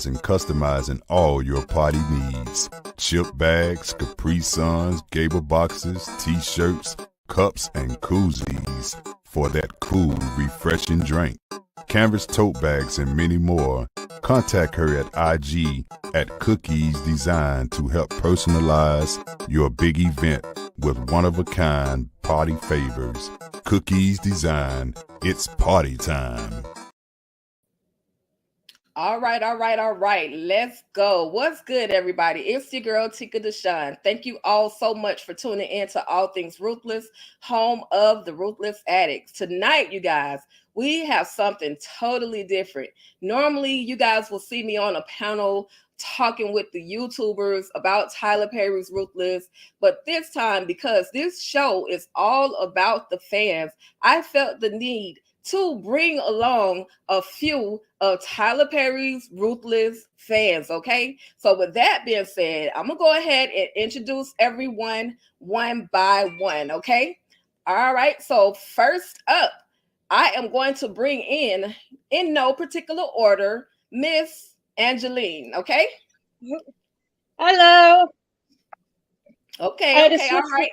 and customizing all your party needs. Chip bags, Capri Suns, Gable boxes, t-shirts, cups, and koozies for that cool, refreshing drink. Canvas tote bags and many more. Contact her at IG at Cookies Design to help personalize your big event with one-of-a-kind party favors. Cookies Design, it's party time. All right. Let's go. What's good, everybody? It's your girl, Tika Deshawn. Thank you all so much for tuning in to All Things Ruthless, home of the Ruthless Addicts. Tonight, you guys, we have something totally different. Normally, you guys will see me on a panel talking with the YouTubers about Tyler Perry's Ruthless, but this time, because this show is all about the fans, I felt the need to bring along a few of Tyler Perry's Ruthless fans, okay? So with that being said, I'm going to go ahead and introduce everyone one by one, okay? All right, so first up, I am going to bring in no particular order, Miss Angeline, okay? Hello. Okay, all right.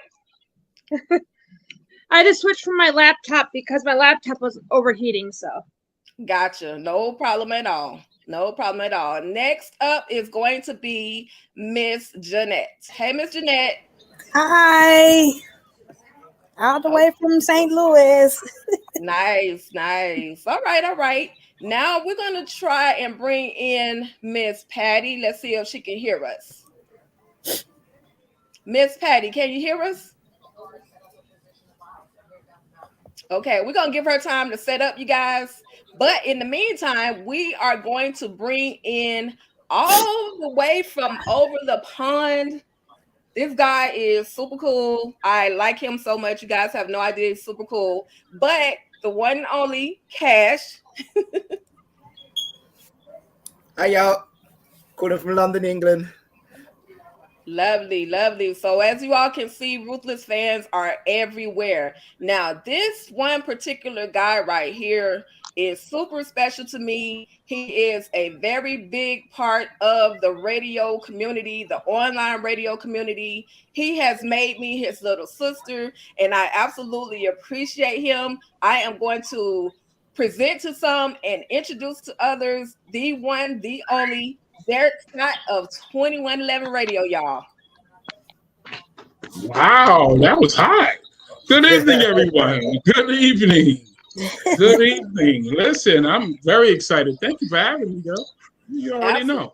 I had to switch from my laptop because my laptop was overheating, so. Gotcha. No problem at all. Next up is going to be Miss Jeanette. Hey, Miss Jeanette. Hi. All the way from St. Louis. Nice. All right. Now we're going to try and bring in Miss Patty. Let's see if she can hear us. Miss Patty, can you hear us? Okay, we're going to give her time to set up, you guys. But in the meantime, we are going to bring in all the way from over the pond. This guy is super cool. I like him so much. You guys have no idea. He's super cool. But the one and only Cash. Hi, y'all. Calling from London, England. Lovely. So as you all can see, Ruthless fans are everywhere. Now, this one particular guy right here is super special to me. He is a very big part of the radio community, the online radio community. He has made me his little sister, and I absolutely appreciate him. I am going to present to some and introduce to others the one, the only Derek Scott of 2111 Radio, y'all. Wow, that was hot. Good evening, everyone. Good evening. Listen, I'm very excited. Thank you for having me, girl. You already know.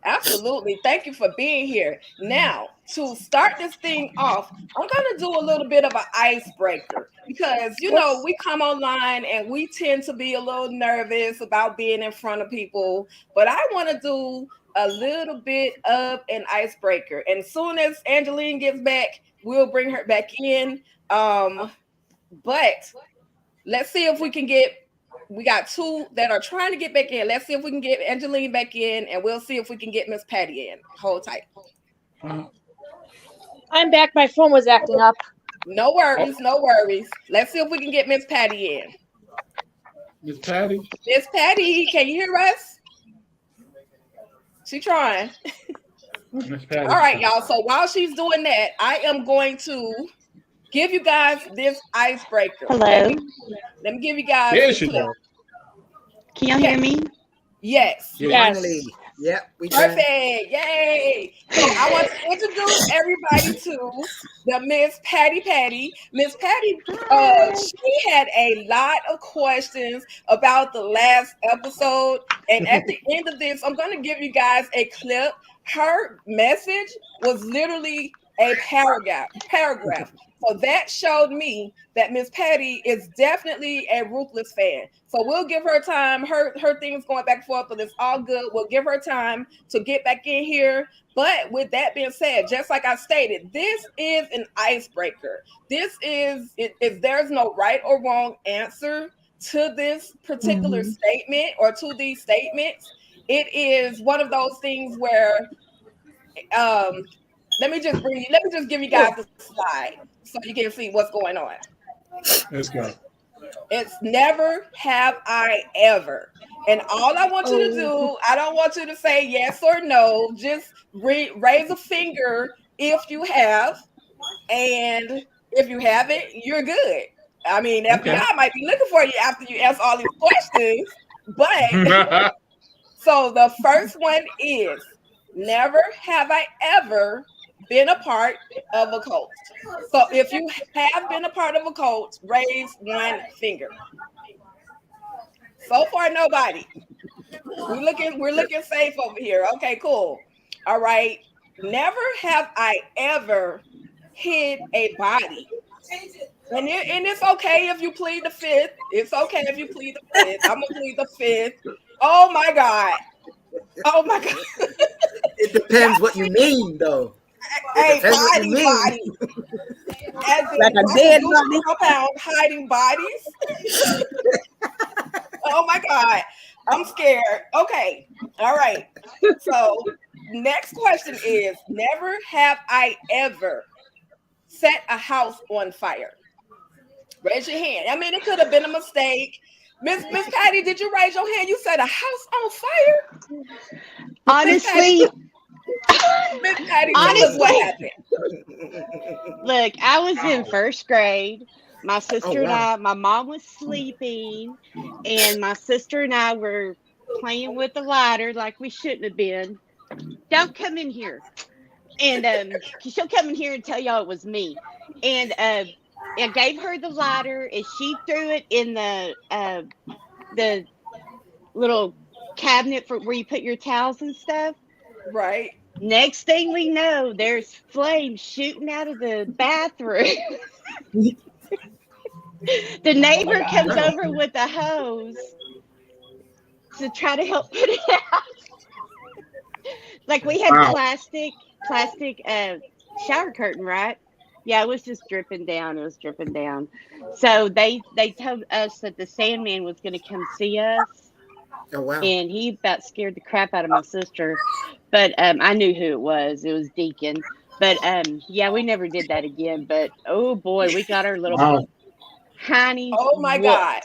Absolutely. Thank you for being here. Now, to start this thing off, I'm going to do a little bit of an icebreaker because, you know, we come online and we tend to be a little nervous about being in front of people, but I want to do a little bit of an icebreaker. And as soon as Angeline gets back, we'll bring her back in. But let's see if we can we got two that are trying to get back in. Let's see if we can get Angeline back in, and we'll see if we can get Miss Patty in. Hold tight. I'm back. My phone was acting up. No worries. Let's see if we can get Miss Patty in. Miss Patty, can you hear us? She's trying. Miss Patty. All right, y'all. So while she's doing that, I am going to give you guys this icebreaker. Hello. Let me give you guys. There she goes. Can y'all hear me? Yes. Finally. Yep, we can. Perfect. Yay. So I want to introduce everybody to the Miss Patty. Miss Patty, she had a lot of questions about the last episode. And at the end of this, I'm going to give you guys a clip. Her message was literally a paragraph. So that showed me that Miss Patty is definitely a Ruthless fan. So we'll give her time. Her thing's going back and forth, but it's all good. We'll give her time to get back in here. But with that being said, just like I stated, this is an icebreaker. There's no right or wrong answer to this particular statement or to these statements. It is one of those things where let me just give you guys the slide so you can see what's going on. Let's go. It's never have I ever. And all I want you to do, I don't want you to say yes or no. Just raise a finger if you have. And if you haven't, you're good. I mean, FBI might be looking for you after you answer all these questions. But so the first one is, never have I ever been a part of a cult. So if you have been a part of a cult, raise one finger. So far, nobody. We're looking safe over here. Okay, cool. All right. Never have I ever hid a body. And it's okay if you plead the fifth. It's okay if you plead the fifth. I'm gonna plead the fifth. Oh my God. Oh my God. It depends what you mean, though. Hey, body. As Like a dead body. Compound hiding bodies. Oh my God. I'm scared. Okay. All right. So next question is, never have I ever set a house on fire. Raise your hand. I mean, it could have been a mistake. Miss Patty, did you raise your hand? You said a house on fire? Honestly, Miss Patty, tell us what happened. Look, I was in first grade. My sister and I, my mom was sleeping, and my sister and I were playing with the lighter like we shouldn't have been. Don't come in here. And she'll come in here and tell y'all it was me. And I gave her the lighter, and she threw it in the little cabinet for where you put your towels and stuff. Right. Next thing we know, there's flames shooting out of the bathroom. The neighbor comes over with a hose to try to help put it out. Like we had plastic shower curtain, right? Yeah, it was just dripping down. It was dripping down. So they told us that the Sandman was going to come see us. Oh, wow. And he about scared the crap out of my sister. But I knew who it was. It was Deacon. But yeah, we never did that again. But oh boy, we got our little honey. Oh my God.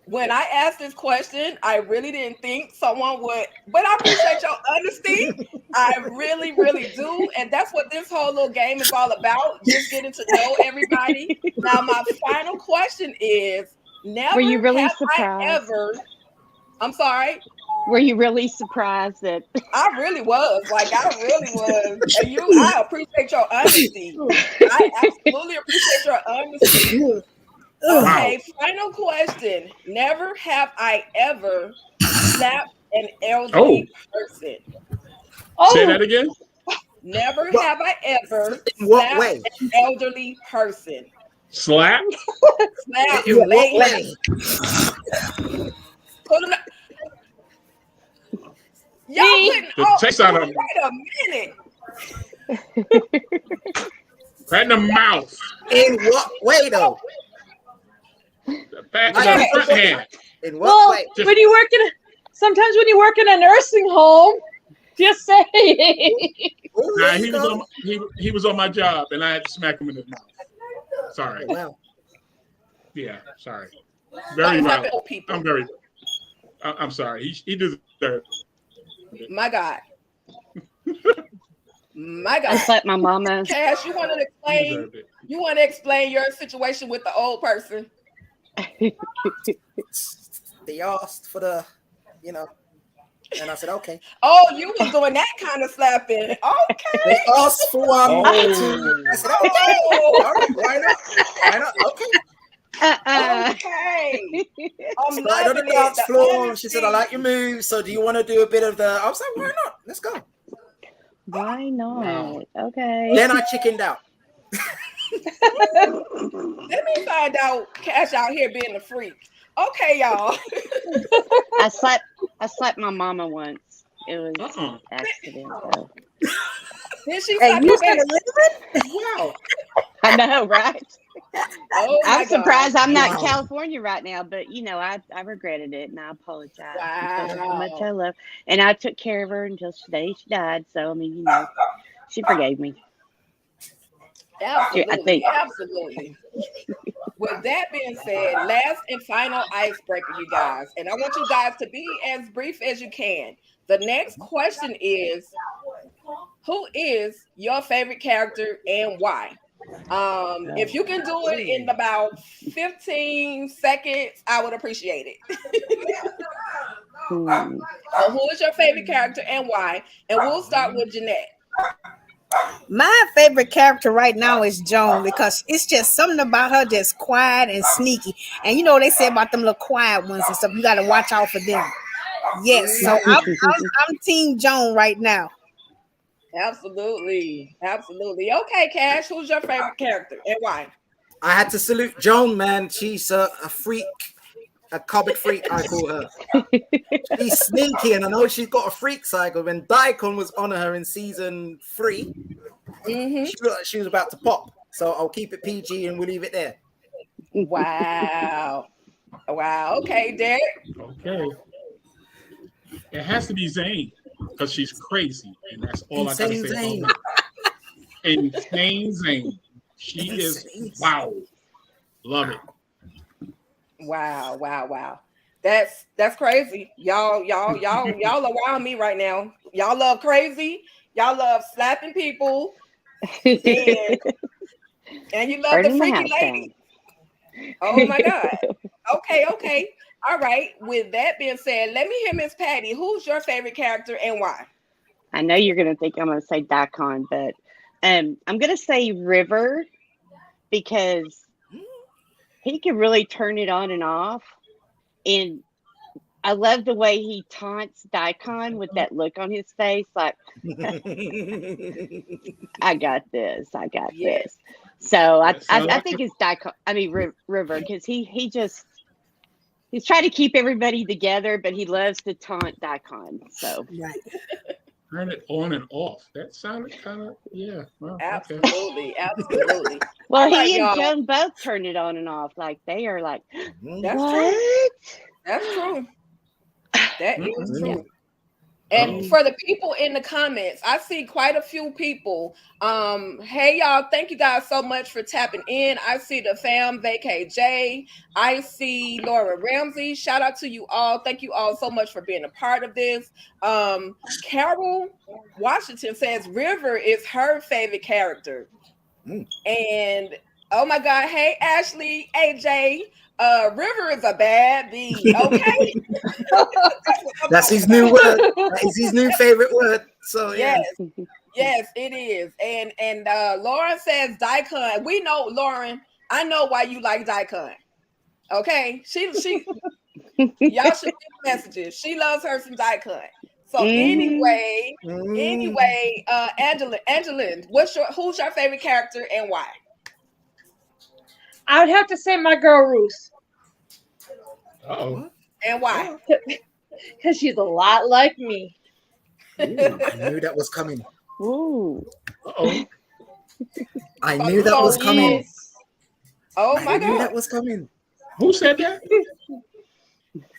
When I asked this question, I really didn't think someone would, but I appreciate your honesty. I really, really do. And that's what this whole little game is all about, just getting to know everybody. Now, my final question is, never Were you really have surprised? I ever, I'm sorry? Were you really surprised that? I really was. Like, I really was. And I appreciate your honesty. I absolutely appreciate your honesty. Okay, final question. Never have I ever slapped an elderly person. Say that again? Never have I ever what slapped way? an elderly person. Slap? Slap. In what way? Put them. Y'all putting. The taste out of them. Wait a minute. Right in the mouth. In what way, though? The back of the front hand. In what way? When you work sometimes when you work in a nursing home, just say. Nah, he was on my job, and I had to smack him in his mouth. Sorry. Wow. Yeah, sorry. Very well. I'm very. I'm sorry. He deserved it. My God. My God. I slapped my mama. Cash, you want to explain your situation with the old person? They asked for the, and I said, okay. Oh, you was doing that kind of slapping. Okay. They asked for one. I said, okay. All right, why not? Why not? Okay. Okay. I'm Right on the loving dance it. floor. She said, I like your moves. So do you want to do a bit of the... I was like, why not? Let's go. Why not? Wow. Okay. Then I chickened out. Let me find out Cash out here being a freak. Okay, y'all. I slapped my mama once. It was an accident though. Did she Hey, slap you your said baby? Wow. I know, right? Oh my I'm surprised God. I'm not in California right now, but I regretted it and I apologize. Wow. And told her how much I love, and I took care of her until the day she died. So I mean, she forgave me. Absolutely. I think. Absolutely. With that being said, last and final icebreaker, you guys, and I want you guys to be as brief as you can. The next question is, who is your favorite character and why? If you can do it in about 15 seconds, I would appreciate it. So who is your favorite character and why? And we'll start with Jeanette. My favorite character right now is Joan because it's just something about her that's quiet and sneaky. And you know they say about them little quiet ones and stuff. You got to watch out for them. Yes, so I'm Team Joan right now. Absolutely. Okay, Cash, who's your favorite character and why? I had to salute Joan, man. She's a freak, a comic freak, I call her. She's sneaky, and I know she's got a freak side. When Daikon was on her in season 3, she looked like she was about to pop. So I'll keep it PG and we'll leave it there. Wow. Okay, Derek. Okay. It has to be Zane because she's crazy, and that's all I gotta say. Insane Zane. She is wow. Love it. Wow. That's crazy. Y'all around me right now. Y'all love crazy. Y'all love slapping people. And you love the freaky lady. Oh my God. Okay. All right. With that being said, let me hear Miss Patty. Who's your favorite character and why? I know you're gonna think I'm gonna say Daikon, but I'm gonna say River because he can really turn it on and off. And I love the way he taunts Daikon with that look on his face, like I got this. So I think it's Daikon. I mean River, because he's trying to keep everybody together, but he loves to taunt Daikon. So turn it on and off. That sounded kind of Well, absolutely. Well, he and Joan both turn it on and off. Like they are like, that's what? True. That's true. That is true. And for the people in the comments, I see quite a few people. Hey y'all, thank you guys so much for tapping in. I see the fam VKJ. I see Laura Ramsey. Shout out to you all. Thank you all so much for being a part of this. Carol Washington says River is her favorite character. And oh my God, hey Ashley, AJ. River is a bad bee, okay? That's his new word. That is his new favorite word. So yes, it is. And Lauren says Daikon. We know, Lauren. I know why you like Daikon. Okay, she y'all should get messages. She loves her some Daikon. So anyway, Angeline, who's your favorite character and why? I would have to say my girl Ruth. Uh-oh. And why? Because she's a lot like me. Ooh, I knew that was coming. Ooh. Uh-oh. I knew that was coming. Oh my God. I knew that was coming. Who said that?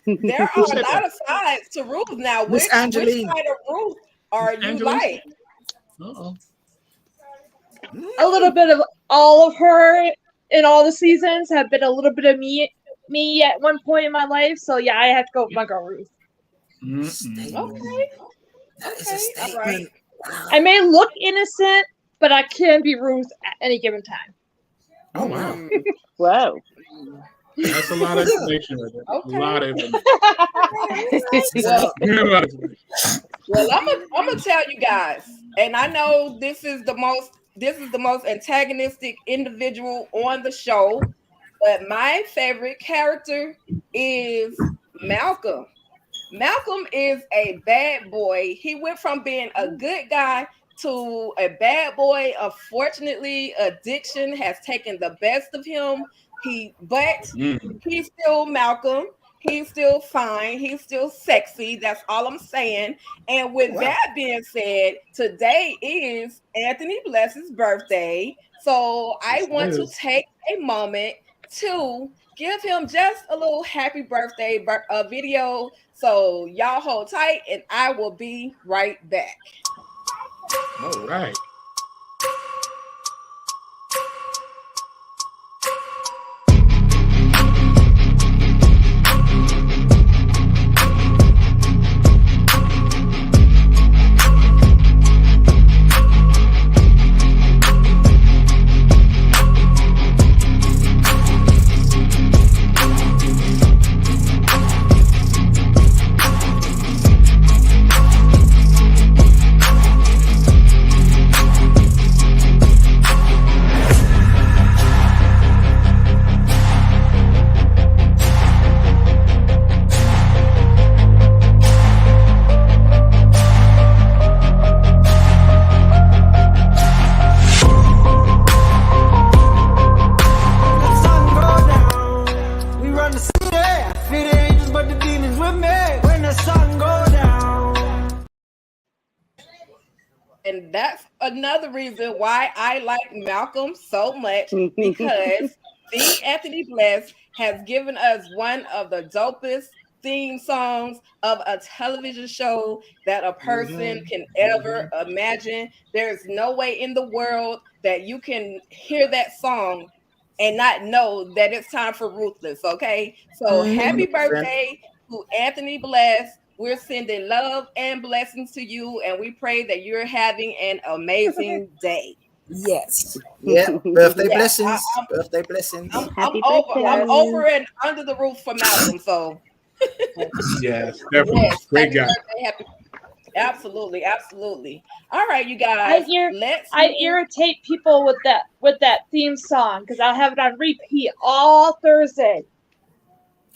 There are a lot of sides to Ruth now. Which side of Ruth are you like? Uh-oh. A little bit of all of her in all the seasons have been a little bit of me at one point in my life. So yeah, I have to go with my girl Ruth. Okay. That is a statement. Right. Wow. I may look innocent, but I can be Ruth at any given time. Oh wow. Whoa. That's a lot of information right there. Okay. A lot of information. Well, I'm gonna tell you guys, and I know this is the most antagonistic individual on the show, but my favorite character is Malcolm. Malcolm is a bad boy. He went from being a good guy to a bad boy. Unfortunately, addiction has taken the best of him. He's still Malcolm. He's still fine. He's still sexy. That's all I'm saying. And with that being said, today is Anthony Bless's birthday. So I want to take a moment to give him just a little happy birthday video. So y'all hold tight and I will be right back. All right. another reason why I like Malcolm so much, because the Anthony Bless has given us one of the dopest theme songs of a television show that a person can ever imagine. There's no way in the world that you can hear that song and not know that it's time for Ruthless. Okay, so happy birthday to Anthony Bless. We're sending love and blessings to you, and we pray that you're having an amazing day. Yes. Yeah. Birthday blessings. Birthday blessings. I'm over and under the roof for Malcolm. So yes, definitely. Yes, Great guy. Absolutely, absolutely. All right, you guys. I irritate people with that theme song because I have it on repeat all Thursday.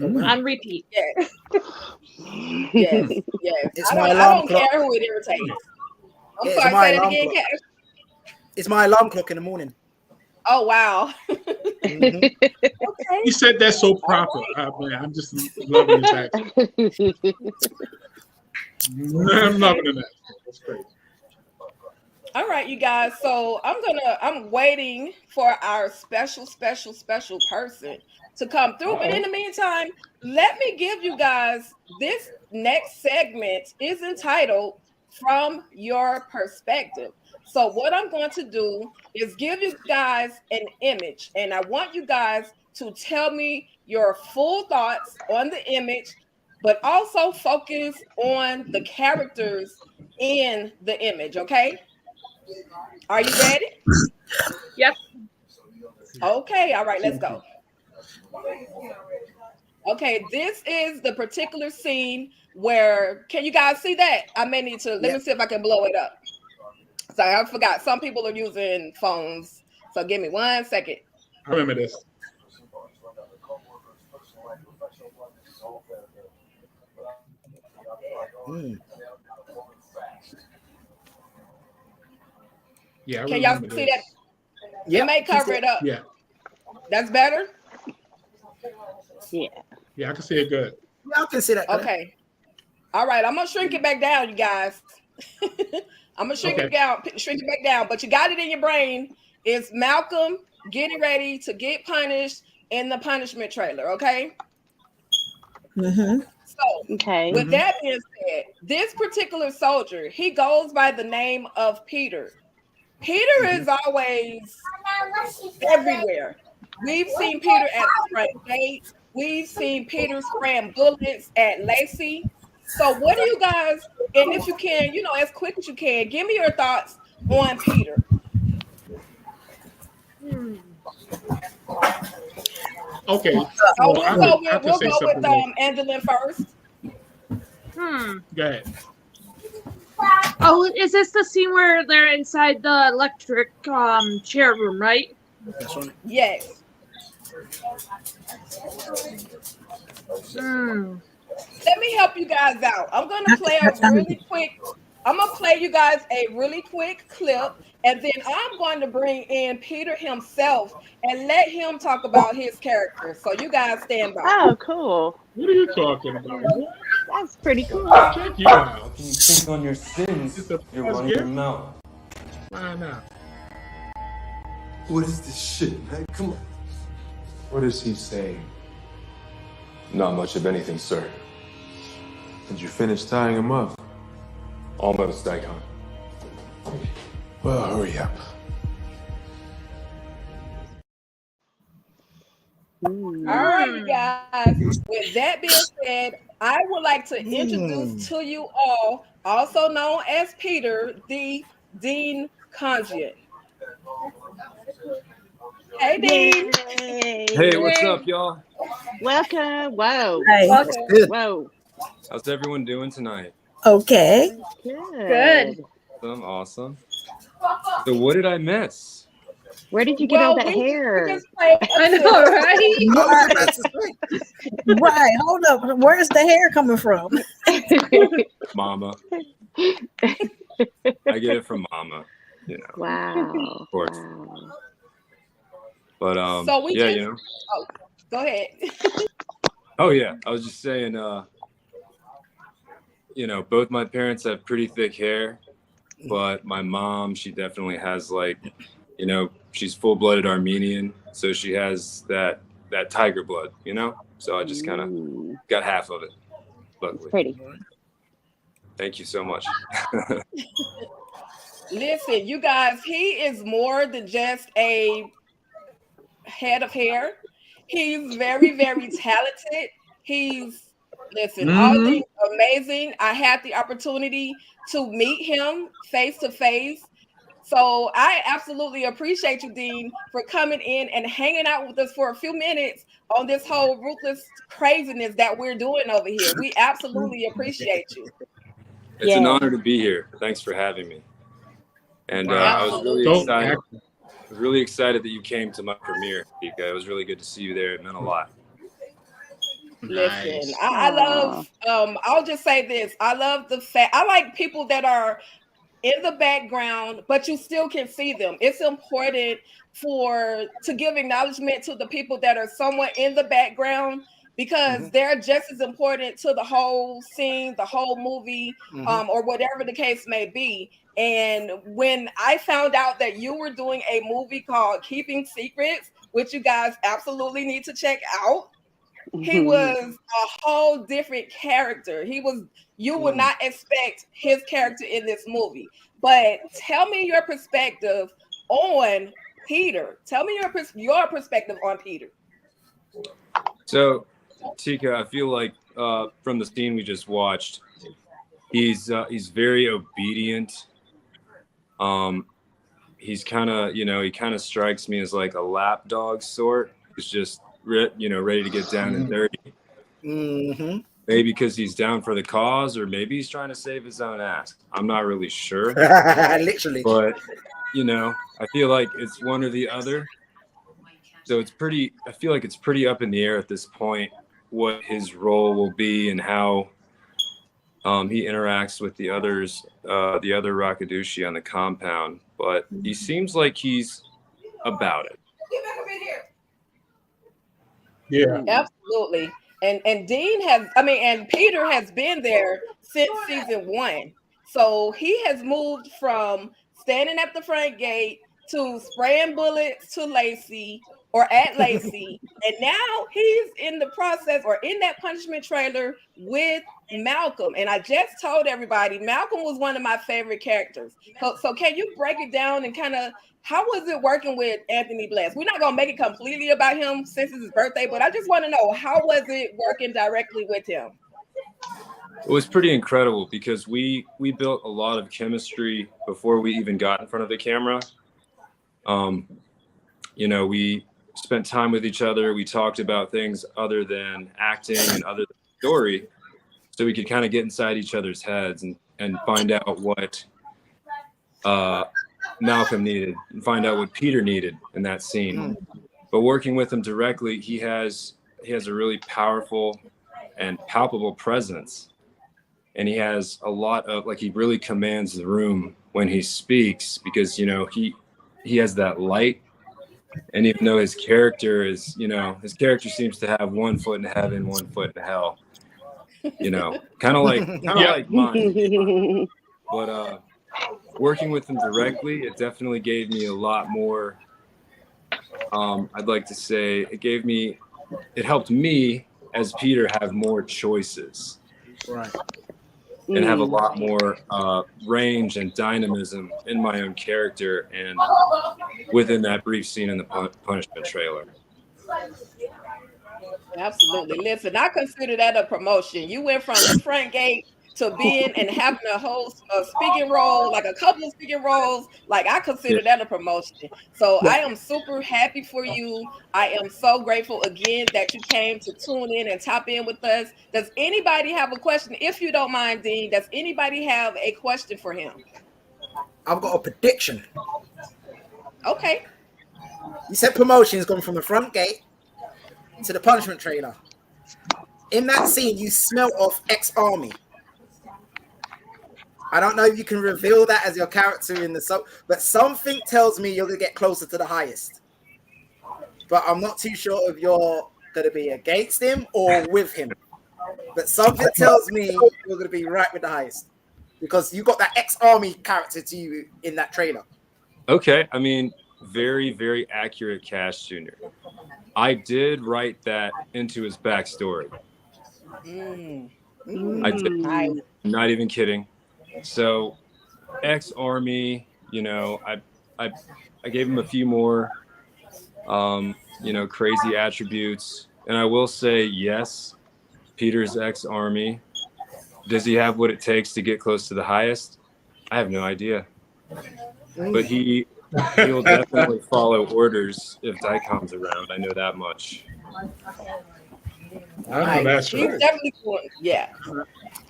On repeat. Yes. Yes. It's I my don't alarm clock. care who it irritates. I'm It's sorry, my say that alarm again, clock. Cash. It's my alarm clock in the morning. Oh wow. Okay. You said that so proper. Man, I'm just loving his accent. I'm loving that. That's great. All right, you guys. So I'm waiting for our special person to come through. But in the meantime, let me give you guys this next segment is entitled From Your Perspective. So what I'm going to do is give you guys an image, and I want you guys to tell me your full thoughts on the image, but also focus on the characters in the image, okay? Are you ready? Yep. Okay, all right, let's go. Okay, this is the particular scene where, can you guys see that? I may need to, let me see if I can blow it up. So I forgot, some people are using phones. So give me 1 second. I remember this. Yeah, can y'all see that? Yeah, it may cover it up. Yeah, that's better. Yeah, I can see it good. Yeah, I can see that. Okay. All right, I'm gonna shrink it back down, you guys. I'm gonna shrink it back down. But you got it in your brain. It's Malcolm getting ready to get punished in the punishment trailer. Okay. So, with that being said, this particular soldier, he goes by the name of Peter. Peter is always everywhere. We've seen Peter at the front gate. We've seen Peter spraying bullets at Lacey. So what do you guys, and if you can, as quick as you can, give me your thoughts on Peter. Okay. So we'll go with Angelin first. Go ahead. Oh, is this the scene where they're inside the electric chair room, right? That's right. Yes. Let me help you guys out. I'm gonna play you guys a really quick clip, and then I'm going to bring in Peter himself and let him talk about his character. So you guys stand by. Oh, cool. What are you talking about? That's pretty cool. Check you out. When you think on your sins, you're running your mouth. Why not? What is this shit, man? Come on. What is he saying? Not much of anything, sir. Did you finish tying him up? Almost, Icon. Well, hurry up. All right, you guys. With that being said, I would like to introduce to you all, also known as Peter, the Dean Conjure. Hey, Dean. Hey, what's up, y'all? Welcome. Whoa. Hey. Good. Whoa. How's everyone doing tonight? Okay. Good. Awesome. So what did I miss? Where did you get all that hair? I know, right? Right. Hold up. Where's the hair coming from? Mama. I get it from Mama, Wow. Of course. Wow. But So we yeah, just, oh, go ahead. Oh yeah, I was just saying, both my parents have pretty thick hair, but my mom, she definitely has like, you know, she's full-blooded Armenian, so she has that tiger blood, you know. So I just kind of got half of it. Luckily, pretty. Thank you so much. Listen, you guys, he is more than just a head of hair. He's very, very talented. Listen, all things amazing. I had the opportunity to meet him face to face. So I absolutely appreciate you, Dean, for coming in and hanging out with us for a few minutes on this whole ruthless craziness that we're doing over here. We absolutely appreciate you. It's an honor to be here. Thanks for having me. And I was really excited that you came to my premiere, Tika. It was really good to see you there. It meant a lot. Listen, Nice. I love, I'll just say this. I love the fact, I like people that are in the background, but you still can see them. It's important to give acknowledgement to the people that are somewhat in the background, because they're just as important to the whole scene, the whole movie, or whatever the case may be. And when I found out that you were doing a movie called Keeping Secrets, which you guys absolutely need to check out, he was a whole different character. You would not expect his character in this movie. But tell me your perspective on Peter. Tell me your perspective on Peter. So, Tika, I feel like from the scene we just watched, he's very obedient. He's kind of, he kind of strikes me as like a lapdog sort. He's just ready to get down and dirty. Maybe because he's down for the cause, or maybe he's trying to save his own ass. I'm not really sure. Literally. But I feel like it's one or the other. So I feel like it's pretty up in the air at this point what his role will be and how he interacts with the other Rakadushi on the compound. But he seems like he's about it. Yeah, absolutely. And Peter has been there since season 1. So he has moved from standing at the front gate to spraying bullets to Lacey or at Lacey, and now he's in the process or in that punishment trailer with Malcolm. And I just told everybody Malcolm was one of my favorite characters. So can you break it down and kind of how was it working with Anthony Bless? We're not gonna make it completely about him since it's his birthday, but I just want to know, how was it working directly with him? It was pretty incredible because we built a lot of chemistry before we even got in front of the camera. We spent time with each other. We talked about things other than acting and other than story, so we could kind of get inside each other's heads and find out what Malcolm needed and find out what Peter needed in that scene. But working with him directly, he has a really powerful and palpable presence, and he has a lot of he really commands the room when he speaks, because he has that light. And even though his character seems to have 1 foot in heaven, 1 foot in hell, kind of like mine. But working with him directly, it definitely gave me a lot more. I'd like to say it helped me as Peter have more choices, right, and have a lot more range and dynamism in my own character and within that brief scene in the punishment trailer. Absolutely. Listen, I consider that a promotion. You went from the front gate to being and having a speaking role, like a couple of speaking roles. Like, I consider that a promotion. So I am super happy for you. I am so grateful again that you came to tune in and tap in with us. Does anybody have a question? If you don't mind, Dean, does anybody have a question for him? I've got a prediction. Okay. You said promotions going from the front gate to the punishment trailer. In that scene, you smell of ex-army. I don't know if you can reveal that as your character in the but something tells me you're going to get closer to the highest. But I'm not too sure if you're going to be against him or with him. But something tells me you're going to be right with the highest. because you got that ex-army character to you in that trailer. Okay, I mean, very, very accurate, Cash Jr. I did write that into his backstory. I did. I'm not even kidding. So, ex-army, you know, I gave him a few more, you know, crazy attributes, and I will say, yes, Peter's ex-army. Does he have what it takes to get close to the highest? I have no idea, but he'll definitely follow orders if Daikon's around. I know that much. That's He's definitely doing,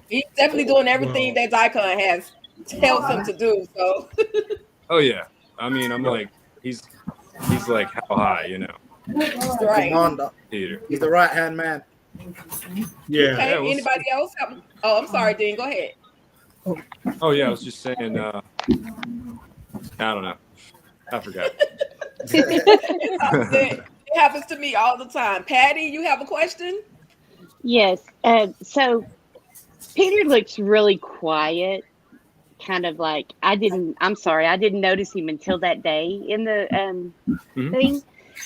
he's definitely doing everything that Daikon has tells him to do. So. Oh yeah, I mean, I'm like, he's like how high, you know? He's the commander. Peter. He's the right-hand man. Yeah. Okay. Yeah, Anybody else? Oh, I'm sorry, Dean. Go ahead. Oh yeah, I was just saying. I don't know. I forgot. It happens to me all the time. Patty, you have a question? Yes. So Peter looks really quiet, kind of like I didn't notice him until that day in the thing.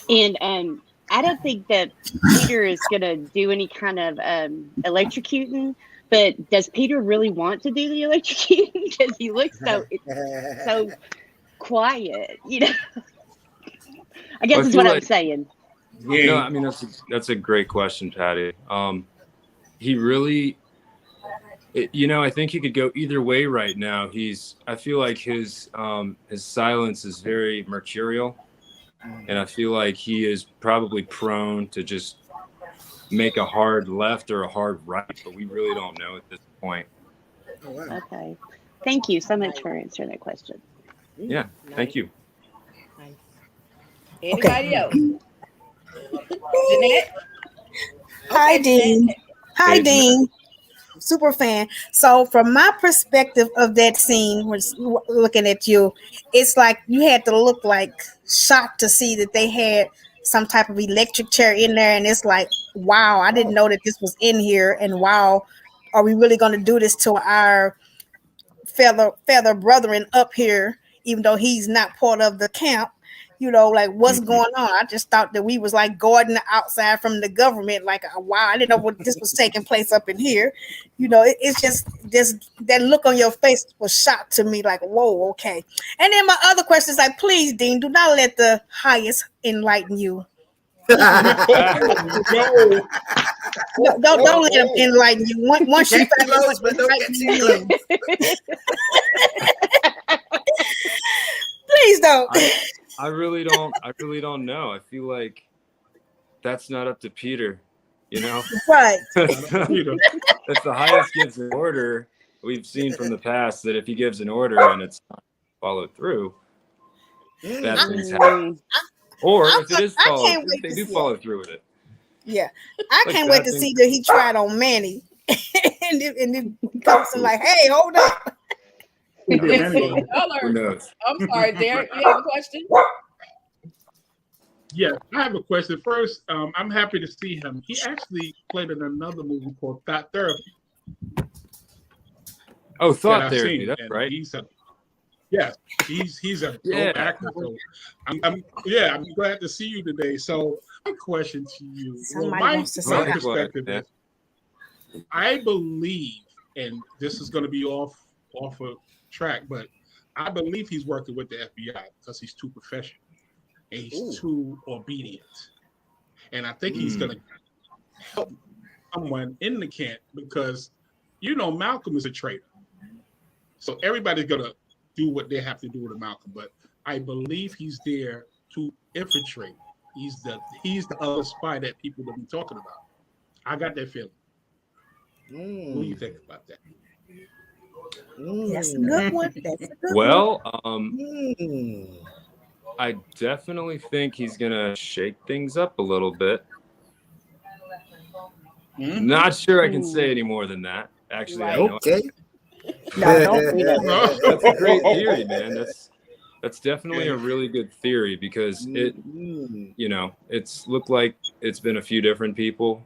And I don't think that Peter is going to do any kind of electrocuting, but does Peter really want to do the electrocuting? Because he looks so quiet, you know? I guess that's what I'm saying. Yeah. No, I mean, that's a great question, Patty. He really, you know, I think he could go either way right now. I feel like his silence is very mercurial, and I feel like he is probably prone to just make a hard left or a hard right, but we really don't know at this point. Oh, wow. Okay. Thank you so much for answering that question. Yeah, thank you. Anybody else? Jeanette? Hi, Dean. Hi, Hey, Dean. Super fan. So, from my perspective of that scene, was looking at you, it's like you had to look like shocked to see that they had some type of electric chair in there, and it's like, wow, I didn't know that this was in here, and wow, are we really going to do this to our fellow brethren up here, even though he's not part of the camp? You know, like what's going on? I just thought that we was like guarding the outside from the government. Like, wow, I didn't know what this was taking place up in here. You know, it's just that look on your face was shocked to me. Like, whoa, okay. And then my other question is like, please, Dean, do not let the highest enlighten you. Don't let him enlighten you. Once you find out what enlighten you, please don't. I really don't know. I feel like that's not up to Peter, you know? Right. If the highest gives an order, we've seen from the past that if he gives an order and it's not followed through, bad things happen. Or if it is followed, if they do follow through with it. Yeah. I can't wait to see that he tried on Manny. and then comes and like, hey, hold up. Who knows? I'm sorry, Derek. You have a question? Yeah, I have a question. First, I'm happy to see him. He actually played in another movie called Thought Therapy. Oh, Thought Therapy. That's right. He's a dope actor. So I'm glad to see you today. So my question to you, my perspective is, I believe, and this is going to be off of track, but I believe he's working with the FBI because he's too professional and he's too obedient, and I think he's going to help someone in the camp because Malcolm is a traitor, so everybody's going to do what they have to do to Malcolm, but I believe he's there to infiltrate. He's the other spy that people will be talking about. I got that feeling. What do you think about that? That's a good one. Well, I definitely think he's gonna shake things up a little bit. Not sure I can say any more than that. Actually, okay. That's a great theory, man. That's definitely a really good theory because it's looked like it's been a few different people,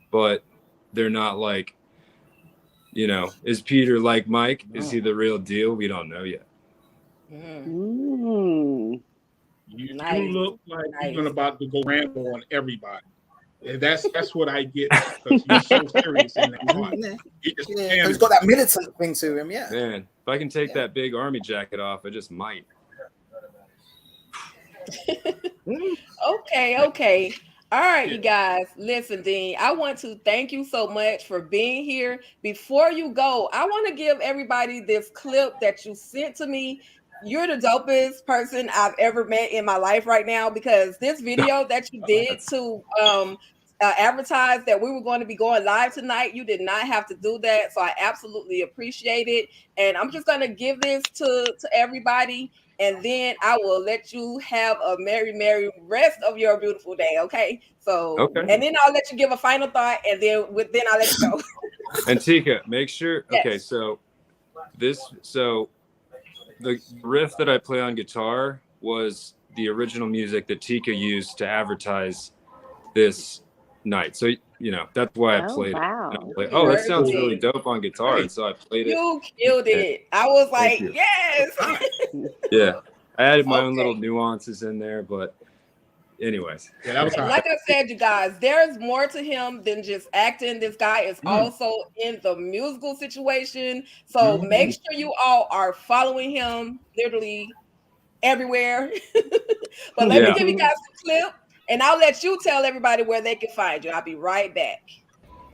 but they're not like you know, is Peter like Mike? Is he the real deal? We don't know yet. Mm. You Nice. look like Nice. you're about to go ramble on everybody. And that's what I get because you're so serious in that part. He's got that militant thing to him, yeah. Man, if I can take that big army jacket off, I just might. Okay. All right, you guys. Listen, Dean, I want to thank you so much for being here. Before you go, I want to give everybody this clip that you sent to me. You're the dopest person I've ever met in my life right now, because this video that you did to advertise that we were going to be going live tonight, you did not have to do that. So I absolutely appreciate it. And I'm just going to give this to everybody. And then I will let you have a merry rest of your beautiful day. Okay. So, and then I'll let you give a final thought, and then I'll let you go. And Tika, make sure. Yes. Okay. So the riff that I play on guitar was the original music that Tika used to advertise this night. So, you know, that's why I played it. Like, oh, that sounds really dope on guitar. And so I played it. You killed it. I was like, yes. Yeah. I added my own little nuances in there, but anyways. Yeah, that was like I said, you guys, there's more to him than just acting. This guy is also in the musical situation. So make sure you all are following him literally everywhere. But let me give you guys the clip, and I'll let you tell everybody where they can find you. I'll be right back.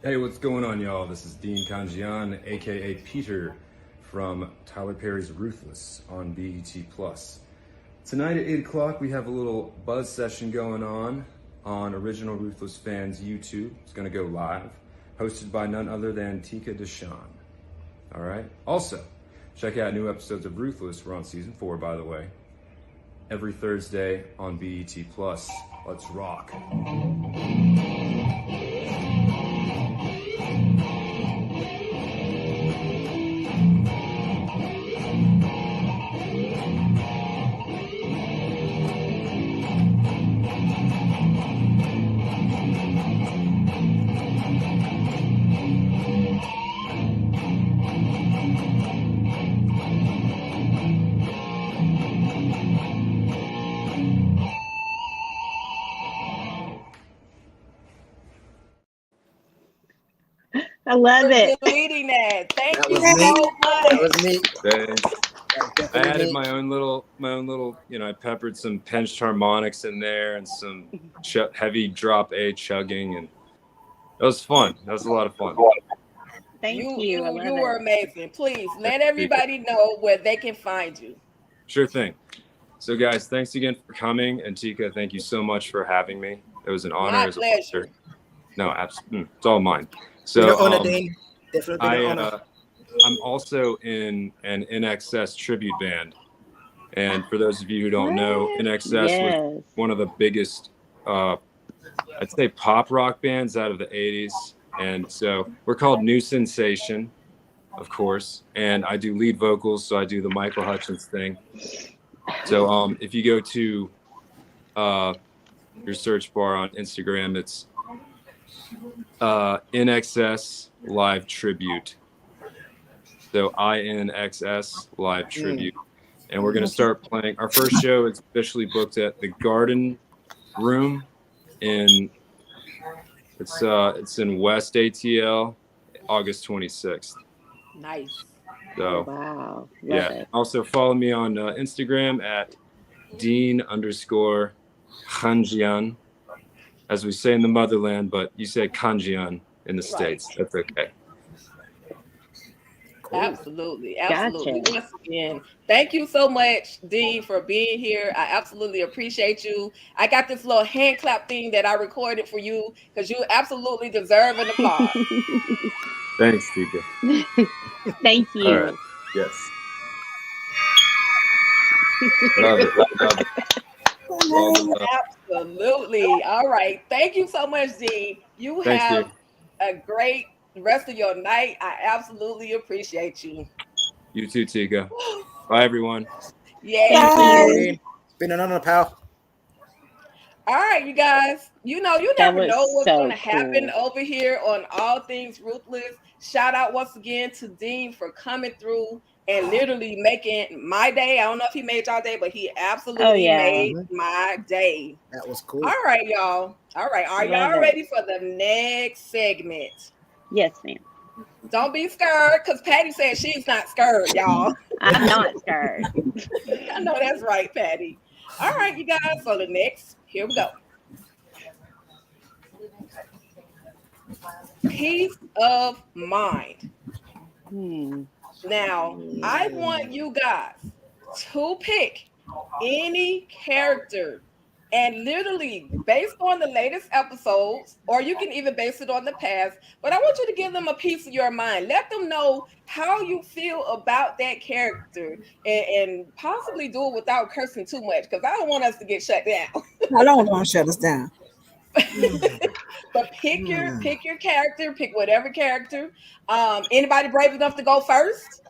Hey, what's going on, y'all? This is Dean Kanjian, aka Peter, from Tyler Perry's Ruthless on BET+. Tonight at 8 o'clock, we have a little buzz session going on Original Ruthless Fans YouTube. It's going to go live, hosted by none other than Tika Deshawn. All right? Also, check out new episodes of Ruthless. We're on season 4, by the way. Every Thursday on BET+. Let's rock. I love it. Deleting that. Thank you so much. That was neat. I added my own little, you know, I peppered some pinched harmonics in there and some heavy drop A chugging, and that was fun. That was a lot of fun. Thank you. You were amazing. Please let everybody know where they can find you. Sure thing. So, guys, thanks again for coming, and Tika, thank you so much for having me. It was an honor. My pleasure. No, absolutely, it's all mine. So, Definitely an honor. I'm also in an NXS tribute band. And for those of you who don't know, NXS was one of the biggest, I'd say, pop rock bands out of the 80s. And so we're called New Sensation, of course. And I do lead vocals, so I do the Michael Hutchence thing. So if you go to your search bar on Instagram, it's NXS Live Tribute. So INXS Live Tribute. And we're going to start playing. Our first show is officially booked at the Garden Room it's in West ATL, August 26th. Nice. So, wow. Yeah. It. Also follow me on Instagram at Dean_Kanjian, as we say in the motherland, but you say Kanjian in the States. That's okay. Cool. Absolutely. Gotcha. Once again, thank you so much, Dean, for being here. I absolutely appreciate you. I got this little hand clap thing that I recorded for you because you absolutely deserve an applause. Thanks, Tika. Thank you. All right. Yes. Love it. Absolutely. All right. Thank you so much, Dean. You have a great rest of your night. I absolutely appreciate you. You too, Tika. Bye, everyone. Yeah. It's been an honor, pal. All right, you guys. You That never was know what's so going to happen cool. over here on All Things Ruthless. Shout out once again to Dean for coming through and literally making my day. I don't know if he made y'all day, but he absolutely made my day. That was cool. All right, y'all. All right. Are Love y'all it. ready for the next segment? Yes, ma'am. Don't be scared, because Patty said she's not scared, y'all. I'm not scared. I know that's right, Patty. All right, you guys. So the next, here we go. Peace of mind. Now, I want you guys to pick any character and literally based on the latest episodes, or you can even base it on the past, but I want you to give them a piece of your mind. Let them know how you feel about that character and possibly do it without cursing too much, because I don't want us to get shut down. I don't want to shut us down. But pick your character, pick whatever character. Anybody brave enough to go first?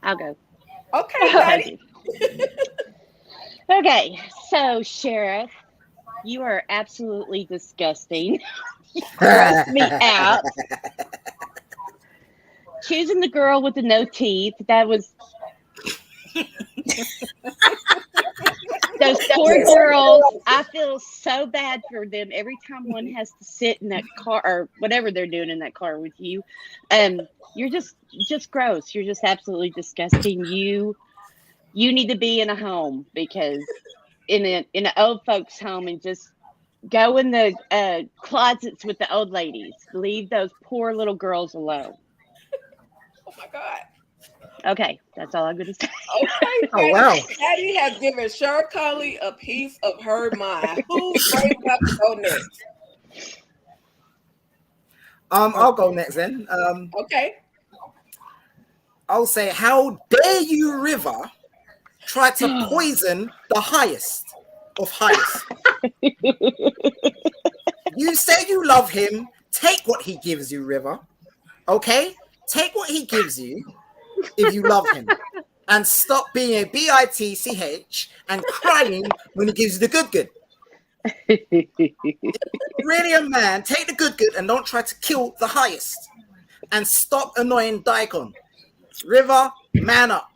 I'll go. Okay, Patty. Okay, so Sheriff, you are absolutely disgusting. You gross me out. Choosing the girl with the no teeth, that was those poor girls. I feel so bad for them every time one has to sit in that car or whatever they're doing in that car with you. You're just gross. You're just absolutely disgusting. You need to be in a home, because in an old folks home, and just go in the closets with the old ladies. Leave those poor little girls alone. Oh my God. Okay, that's all I'm going to say. Okay, Oh, wow. Patty has given Sheriff Conley a piece of her mind. Who's brave enough to go next? I'll go next then. Okay. I'll say, how dare you, River, try to poison the highest of highest. You say you love him. Take what he gives you, River. Okay? Take what he gives you if you love him. And stop being a bitch and crying when he gives you the good. If you're really a man, take the good and don't try to kill the highest. And stop annoying Daikon. River, man up.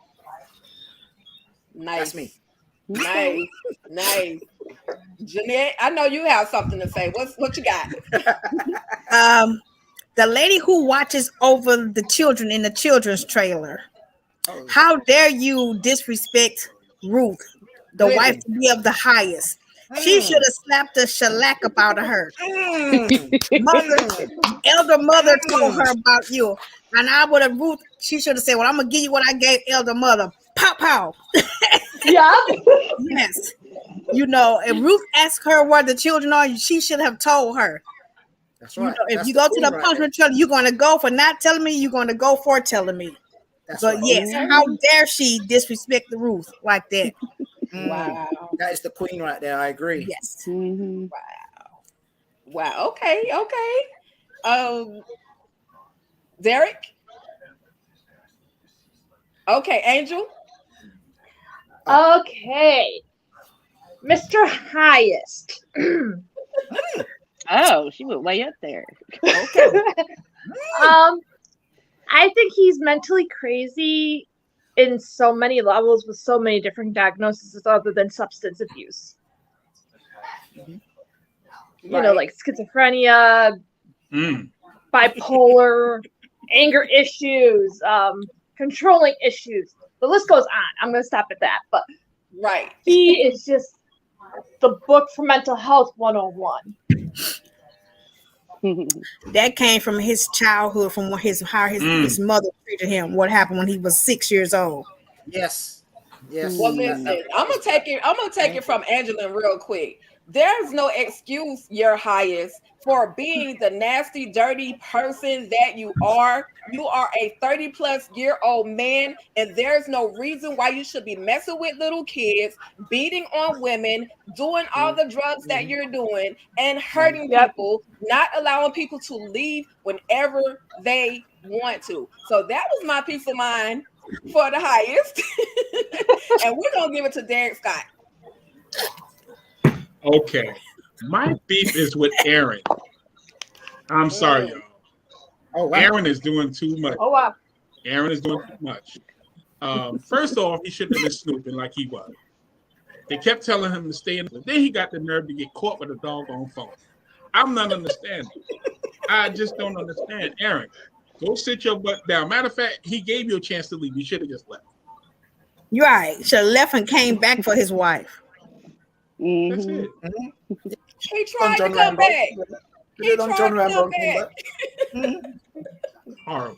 Nice. That's me. Nice. Jeanette, I know you have something to say. What you got? The lady who watches over the children in the children's trailer. Oh. How dare you disrespect Ruth, the wife to be of the highest? She should have slapped the shellac up out of her. Elder mother told her about you. And I would have, Ruth, she should have said, well, I'm going to give you what I gave elder mother. Pow, pow. Yeah. Yes. You know, if Ruth asked her where the children are, she should have told her. That's right. You know, if you go to the punishment trailer, you're going to go for not telling me, you're going to go for telling me. That's but right. Yes, how dare she disrespect the Ruth like that? Wow. That is the queen right there. I agree. Yes. Mm-hmm. Wow. Okay. Derek? Okay, Angel? Okay. Mr. Highest. Oh, she went way up there. Okay. I think he's mentally crazy in so many levels with so many different diagnoses other than substance abuse. You know, like schizophrenia, bipolar, anger issues, controlling issues. The list goes on. I'm going to stop at that. But he is just the book for mental health 101. That came from his childhood, from how his mother treated him. What happened when he was 6 years old? Yes. Well, listen, I'm gonna take it from Angela real quick. There's no excuse, your highest, for being the nasty, dirty person that you are. You are a 30-plus-year-old man, and there's no reason why you should be messing with little kids, beating on women, doing all the drugs that you're doing, and hurting people, not allowing people to leave whenever they want to. So that was my peace of mind for the highest. And we're going to give it to Derek Scott. Okay. My beef is with Aaron. I'm sorry, y'all. Oh, wow. Aaron is doing too much. Oh wow. Aaron is doing too much. First off, he shouldn't have been snooping like he was. They kept telling him to stay in. Then he got the nerve to get caught with a doggone phone. I'm not understanding. I just don't understand. Aaron, go sit your butt down. Matter of fact, he gave you a chance to leave. You should have just left. You're right. Should have left and came back for his wife. That's it. He tried to come back. He tried to come back. Horrible.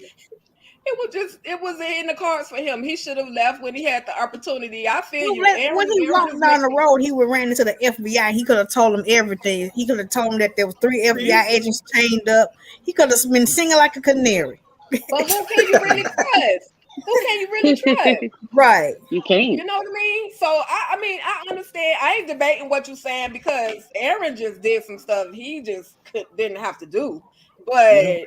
It was in the cards for him. He should have left when he had the opportunity. I feel you. When he walked down the road, he would ran into the FBI. He could have told him everything. He could have told him that there was 3 FBI agents chained up. He could have been singing like a canary. But who can you really trust? Who can you really trust? Right. You can't. You know what I mean? So I mean, I understand. I ain't debating what you're saying because Aaron just did some stuff he just didn't have to do. But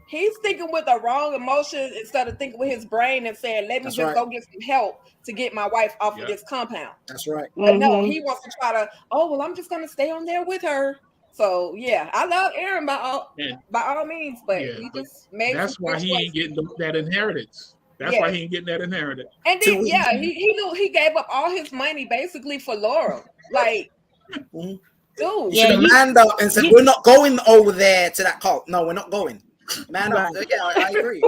he's thinking with the wrong emotions instead of thinking with his brain and saying, let me go get some help to get my wife off of this compound. That's right. But no, he wants to try to, I'm just going to stay on there with her. So, yeah, I love Aaron by all means, but he just made that's why he ain't getting that inheritance. That's why he ain't getting that inheritance. And then, he knew he gave up all his money basically for Laura. Like, dude. You should have manned up and said, we're not going over there to that cult. No, we're not going. Man, I agree.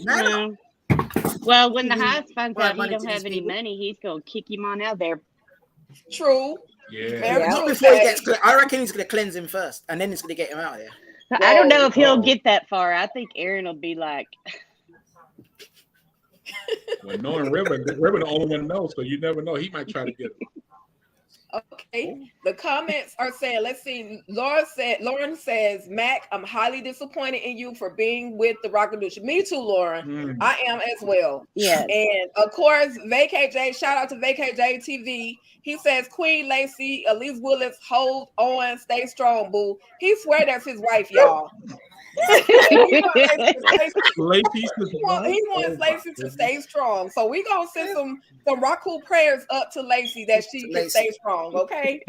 Man, well, when the Highs finds out he don't have any money, he's gonna kick him on out there. True. Yeah. Not before he gets. I reckon he's gonna cleanse him first, and then he's gonna get him out of there. I don't know if he'll get that far. I think Aaron will be like. Well, knowing River the only one knows, so you never know. He might try to get him. Okay, the comments are saying, let's see. Lauren says, Mac, I'm highly disappointed in you for being with the Rockaducia. Me too, Lauren. I am as well. Yeah. And of course, VKJ, shout out to VKJ TV. He says, Queen Lacey, Elise Willis, hold on, stay strong, boo. He swear that's his wife, y'all. He wants Lacey to stay strong. So we gonna send some Raku prayers up to Lacey that she can stay strong, okay?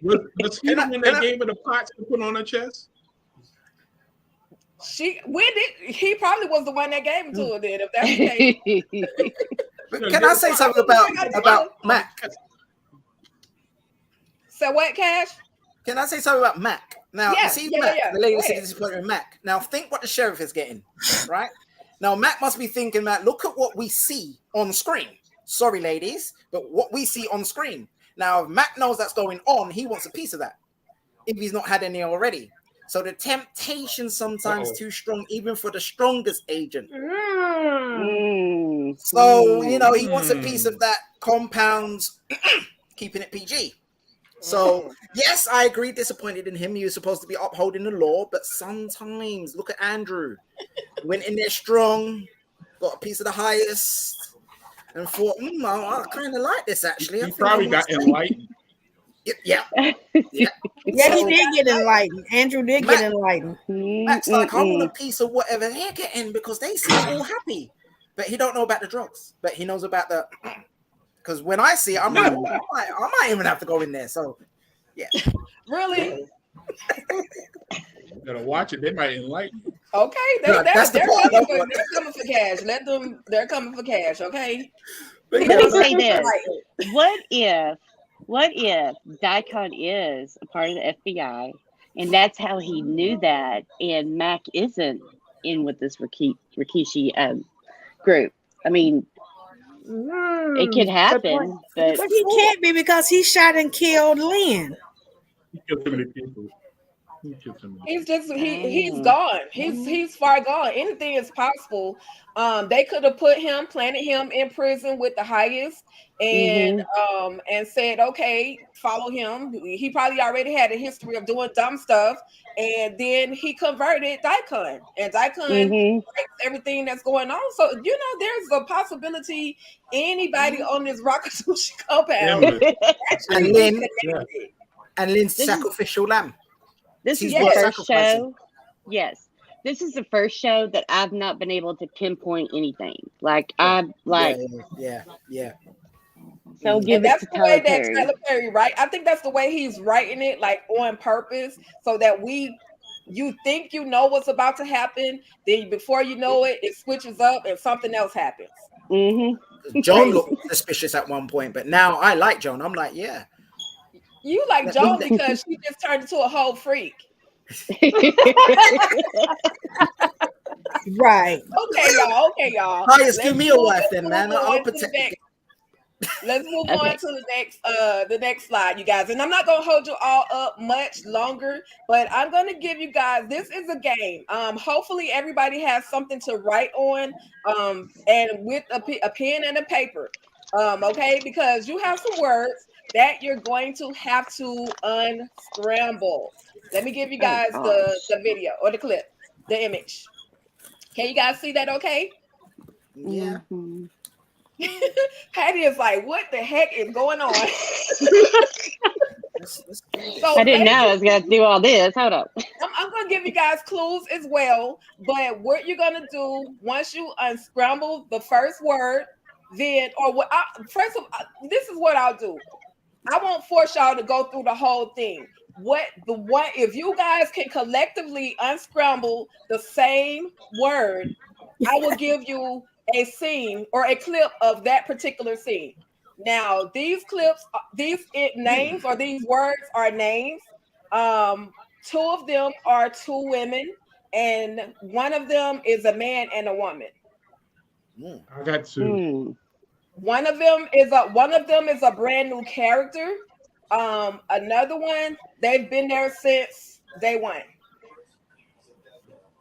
Was he when they gave her the pots to put on her chest? He probably was the one that gave him to her then, if that's the case. Can I say something about Mac? So what, Cash? Can I say something about Mac? Now, Mac, the lady said disappointed with Mac. Now, think what the sheriff is getting, right? Now, Mac must be thinking, Mac, look at what we see on screen. Sorry, ladies, but what we see on screen. Now, if Mac knows that's going on, he wants a piece of that, if he's not had any already. So the temptation sometimes too strong, even for the strongest agent. So, he wants a piece of that compound, keeping it PG. So, yes, I agree, disappointed in him. He was supposed to be upholding the law, but sometimes, look at Andrew. Went in there strong, got a piece of the highest, and thought, I kind of like this, actually. He probably got enlightened. Yeah. He did get enlightened. Andrew did get enlightened. Mac's like, I want a piece of whatever they're getting because they seem all happy. But he don't know about the drugs. But he knows about the... Because when I see it, I might even have to go in there. So, yeah. Really? You gotta watch it. They might enlighten you. Okay, they're coming for cash. They're coming for cash, okay? Let me say this. What if Daikon is a part of the FBI and that's how he knew that and Mac isn't in with this Rikishi group? I mean, it could happen, but he can't be because he shot and killed Lynn. He killed too many people. He's gone. He's far gone. Anything is possible. They could have planted him in prison with the highest, and said, okay, follow him. He probably already had a history of doing dumb stuff, and then he converted Daikon, and Daikon likes everything that's going on. So there's a possibility anybody on this Rockaducia compound and Lynn's sacrificial lamb. This is the first show. Yes, this is the first show that I've not been able to pinpoint anything. Yeah. So give and it that's to the way Tyler that Perry. Tyler Perry, right? I think that's the way he's writing it, like on purpose, so that you think you know what's about to happen, then before you know it, it switches up and something else happens. Joan looked suspicious at one point, but now I like Joan. I'm like, yeah. You like Joan because she just turned into a whole freak. Right. Okay, y'all. Pius, give me a wife then, man. I'll protect the Let's move on to the next slide, you guys. And I'm not gonna hold you all up much longer, but I'm gonna give you guys, this is a game. Hopefully everybody has something to write on, and with a pen and a paper. Okay, because you have some words that you're going to have to unscramble. Let me give you guys the video or the clip, the image. Can you guys see that okay? Yeah. Patty is like, what the heck is going on? So I didn't know I was going to do all this. Hold up. I'm going to give you guys clues as well. But what you're going to do once you unscramble the first word, then, or what? First of all, this is what I'll do. I won't force y'all to go through the whole thing. If you guys can collectively unscramble the same word, I will give you a scene or a clip of that particular scene. Now, these clips, names or these words are names. Two of them are two women, and one of them is a man and a woman. I got two. One of them is a brand new character. Another one, they've been there since day one.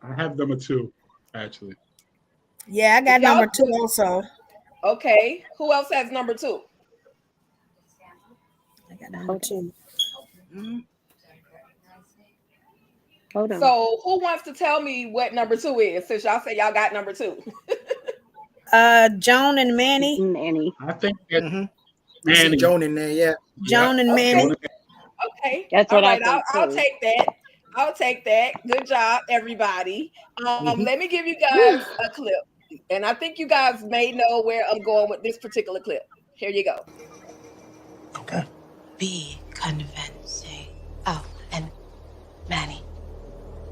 I have number two, actually. Yeah, I got number two also. Okay. Who else has number two? I got number two. Hold on. So who wants to tell me what number two is, since y'all say y'all got number two? Joan and Manny. Manny. I think that Manny. Joan in there, yeah. Joan and Manny. Okay. That's what I think I'll too. take that. I'll take that. Good job, everybody. Let me give you guys a clip. And I think you guys may know where I'm going with this particular clip. Here you go. Okay. Be convincing. Oh, and Manny,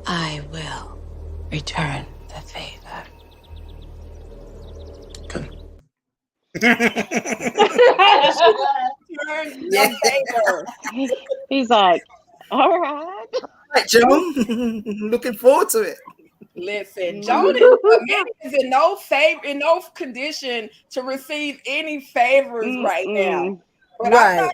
I will return the favor. Okay. Return the favor. He's like, all right. Right, Joan. Looking forward to it. Listen, Joan is in no condition to receive any favors right now. But right.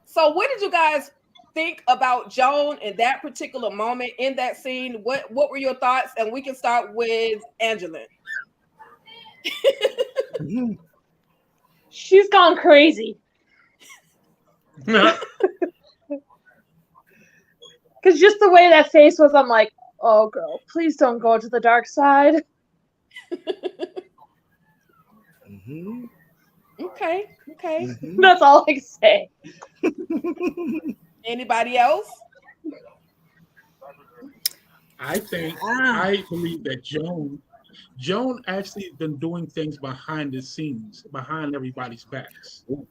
So what did you guys think about Joan in that particular moment, in that scene? What were your thoughts? And we can start with Angelin. She's gone crazy. Because just the way that face was, I'm like, oh, girl, please don't go to the dark side. Okay. That's all I can say. Anybody else? I believe that Joan actually been doing things behind the scenes, behind everybody's backs. You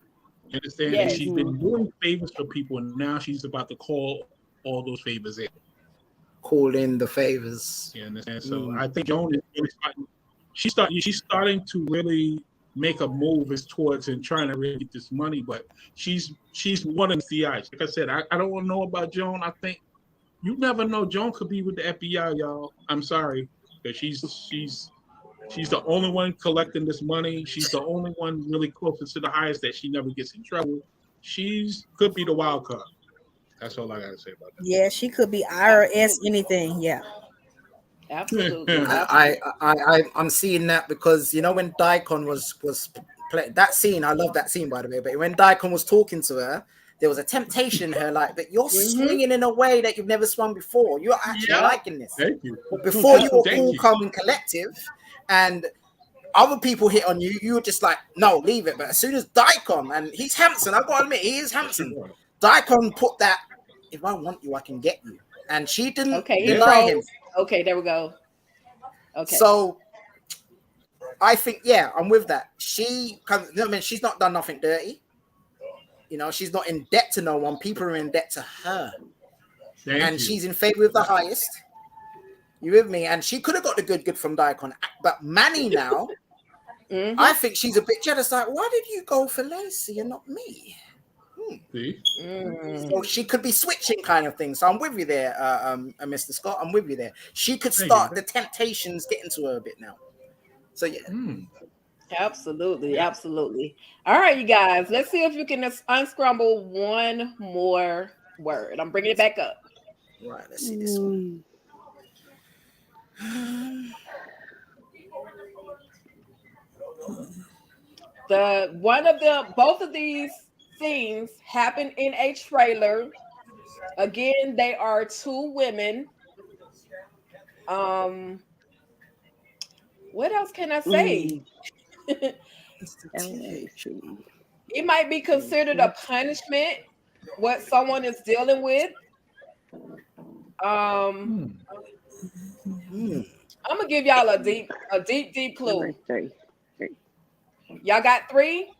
understand? Yes. She's been doing favors for people, and now she's about to call all those favors in. Call in the favors. You understand? So I think Joan is really she's starting to really make a move towards and trying to really get this money, but she's one of the CIs. Like I said, I don't know about Joan. I think you never know. Joan could be with the FBI, y'all. I'm sorry, but she's the only one collecting this money. She's the only one really closest to the highest that she never gets in trouble. Could be the wild card. That's all I gotta say about that. Yeah, she could be IRS anything. Yeah. Absolutely. I'm seeing that because when Daikon was playing that scene, I love that scene by the way. But when Daikon was talking to her, there was a temptation in her, like, but you're swinging in a way that you've never swung before. You're actually liking this. Thank you. Before you were cool, calm, and collective, and other people hit on you, you were just like, no, leave it. But as soon as Daikon, and he's handsome, I've got to admit, he is handsome. Daikon put that, if I want you, I can get you. And she didn't deny him. Okay, there we go. Okay. So I think, yeah, I'm with that. She's not done nothing dirty. She's not in debt to no one. People are in debt to her. She's in favor of the highest. You with me? And she could have got the good from Daikon. But Manny now, I think she's a bit jealous. Like, why did you go for Lacey and not me? So she could be switching kind of thing. So I'm with you there, Mr. Scott. I'm with you there. She could start the temptations getting to her a bit now. So yeah. Absolutely. All right, you guys. Let's see if you can unscramble one more word. I'm bringing it back up. Right. Let's see this one. Both of these scenes happen in a trailer. Again, they are two women. What else can I say? It might be considered a punishment, what someone is dealing with. I'm gonna give y'all a deep clue. Three. Y'all got 3?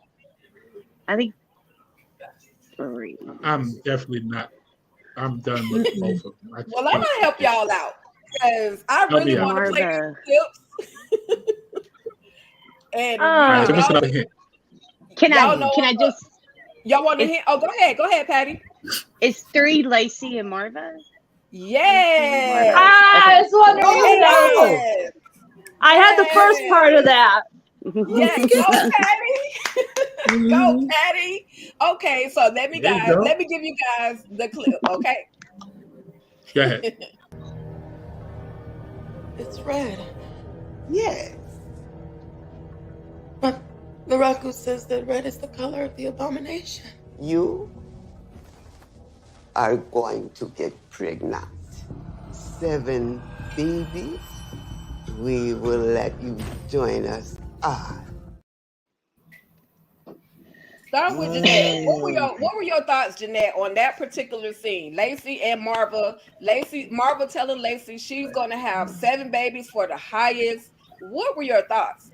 I think 3. I'm definitely not. I'm done with both of them. Well, I'm gonna help y'all out because I really want to play these tips. And give us another hint. Can I just? Y'all want to hint? Oh, go ahead, Patty. It's 3 Lacey and Marva. Yes. I was wondering that. I had the first part of that. Yes, go Patty. Go Patty. Okay, so let me give you guys the clip. Okay. Go ahead. It's red. Yes. But Miraku says that red is the color of the abomination. You are going to get pregnant. 7 babies. We will let you join us all. Start with Jeanette. What were your thoughts, Jeanette, on that particular scene? Lacey and Marva. Marva telling Lacey she's going to have 7 babies for the highest. What were your thoughts?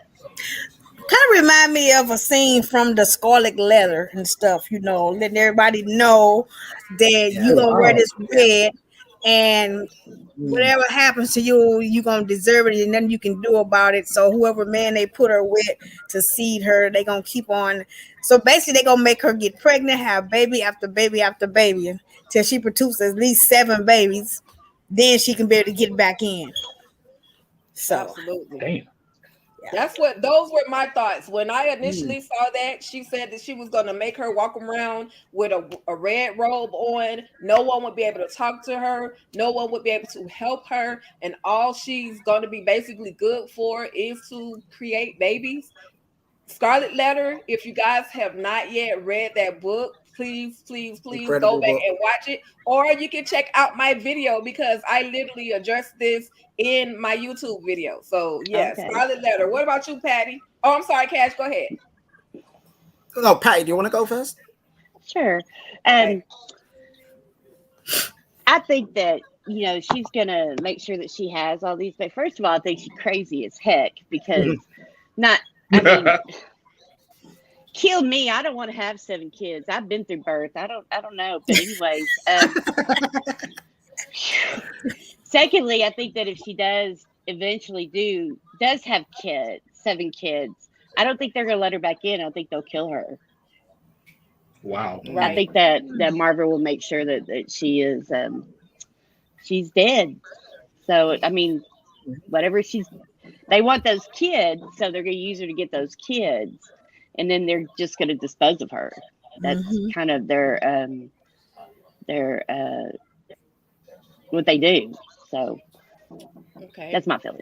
Kind of remind me of a scene from the Scarlet Letter and stuff, letting everybody know that you're going to wear this red and whatever happens to you, you're going to deserve it and nothing you can do about it. So whoever man they put her with to seed her, they're going to keep on. So basically, they're going to make her get pregnant, have baby after baby after baby until she produces at least 7 babies. Then she can be able to get back in. So, absolutely. Damn. Those were my thoughts. When I initially saw that, she said that she was going to make her walk around with a red robe on. No one would be able to talk to her. No one would be able to help her. And all she's going to be basically good for is to create babies. Scarlet Letter, if you guys have not yet read that book, please Incredible go back book. and watch it. Or you can check out my video because I literally addressed this in my YouTube video. So yeah, okay. Scarlet Letter. What about you, Patty? Oh, I'm sorry, Cash. Go ahead. No, Patty, do you want to go first? Sure. I think that she's gonna make sure that she has all these. But first of all, I think she's crazy as heck because kill me. I don't want to have 7 kids. I've been through birth. I don't know. But anyways, secondly, I think that if she does eventually does have 7 kids, I don't think they're gonna let her back in. I think they'll kill her. Wow. Right. I think that Marva will make sure that she is she's dead. So I mean, whatever they want those kids, so they're gonna use her to get those kids. And then they're just going to dispose of her. That's kind of their what they do. So okay, that's my feeling.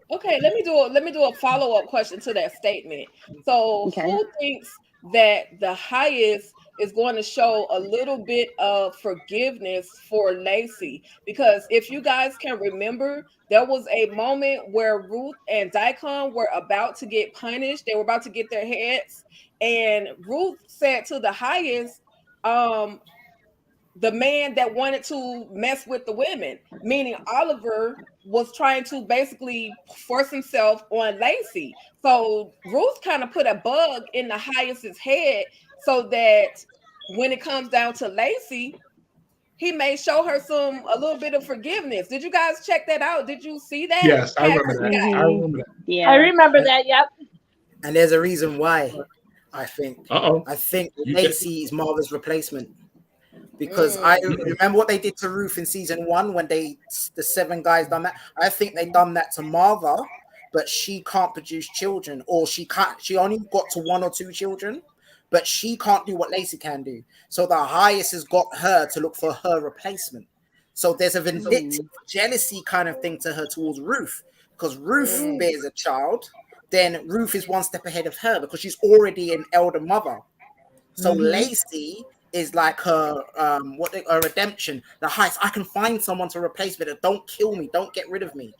Okay, let me do a follow-up question to that statement. So who thinks that the highest is going to show a little bit of forgiveness for Lacey? Because if you guys can remember, there was a moment where Ruth and Daikon were about to get punished. They were about to get their heads. And Ruth said to the highest, the man that wanted to mess with the women, meaning Oliver was trying to basically force himself on Lacey. So Ruth kind of put a bug in the Highest's head so that when it comes down to Lacey, he may show her a little bit of forgiveness. Did you guys check that out? Did you see that? Yes, I remember that. Mm-hmm. I remember that. Yeah, I remember that. Yep. And there's a reason why. I think. Uh-oh. I think Lacey is Marva's replacement. Because I remember what they did to Ruth in season 1 when the 7 guys done that. I think they done that to Marva, but she can't produce children, or she only got to 1 or 2 children, but she can't do what Lacey can do. So the Highest has got her to look for her replacement. So there's a vindictive jealousy kind of thing to her towards Ruth, because Ruth bears a child, then Ruth is one step ahead of her because she's already an elder mother. So Lacey is like her her redemption, the Highest. I can find someone to replace me that don't kill me, don't get rid of me.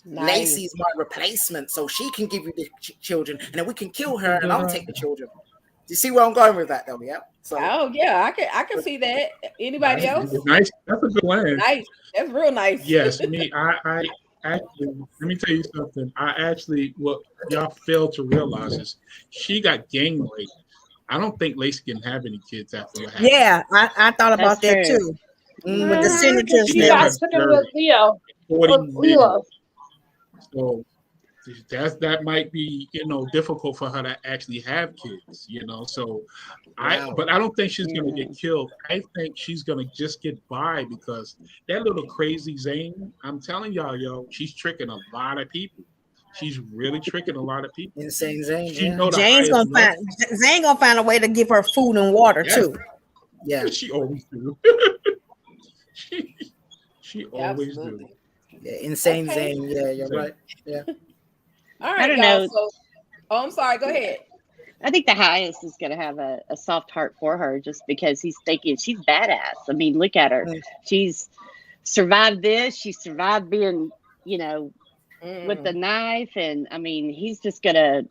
Nice. Lacey is my replacement, so she can give you the children, and then we can kill her, and I'll take the children. Do you see where I'm going with that, though? Yeah. So, I can see that. Anybody else? Nice. That's a good plan. Nice. That's real nice. Yes, I actually, let me tell you something. What y'all fail to realize is she got gang raped. I don't think Lacey can have any kids after what happened. Yeah, I thought about that too. With the senators. She got together with Leo. Leo. So that might be, difficult for her to actually have kids, So but I don't think she's gonna get killed. I think she's gonna just get by because that little crazy Zane, I'm telling y'all, she's tricking a lot of people. She's really tricking a lot of people. Insane Zane. Zane gonna find a way to give her food and water too. Yeah, she always do. she always do. Yeah, insane Zane. Yeah, you're right. Yeah. All right, I don't know. So, I'm sorry. Go ahead. I think the Highest is going to have a soft heart for her just because he's thinking she's badass. I mean, look at her. She's survived this. She survived being, with the knife. And I mean, he's going to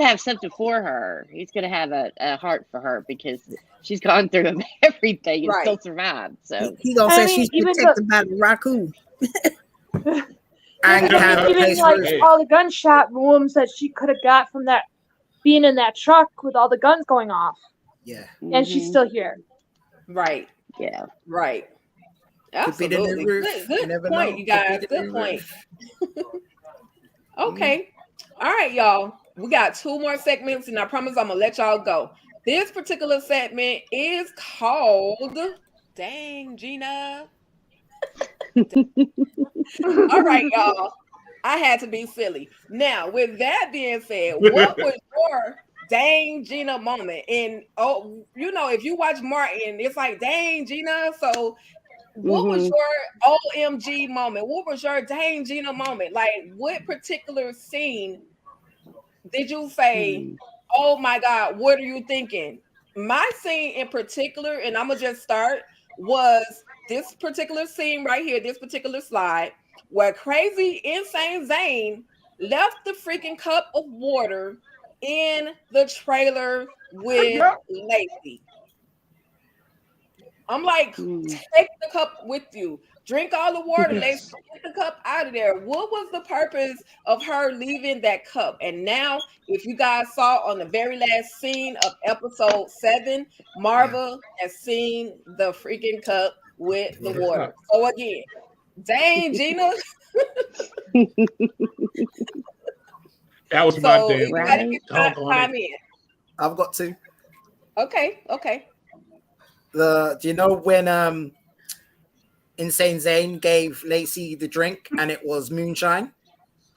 have something for her. He's going to have a heart for her because she's gone through everything and still survived. So he's going to say she's protected by the raccoon. Even like all the gunshot wounds that she could have got from that being in that truck with all the guns going off. Yeah. And she's still here. Right. Yeah. Right. Absolutely. Good point, you guys. Good point. Okay. All right, y'all. We got 2 more segments, and I promise I'm gonna let y'all go. This particular segment is called Dang Gina. All right, y'all. I had to be silly. Now, with that being said, what was your dang Gina moment? And if you watch Martin, it's like dang Gina. So, what was your OMG moment? What was your dang Gina moment? Like, what particular scene did you say, "Oh my God, what are you thinking?" My scene in particular, and I'm gonna just start, was this particular scene right here, this particular slide, where crazy, insane Zane left the freaking cup of water in the trailer with Lacey. I'm like, take the cup with you. Drink all the water, Lacey. Get the cup out of there. What was the purpose of her leaving that cup? And now, if you guys saw on the very last scene of episode 7, Marva has seen the freaking cup with the water. So again, dang, Gina. That was my day. Right? I've got 2. Okay. Do you know when Insane Zane gave Lacey the drink and it was moonshine?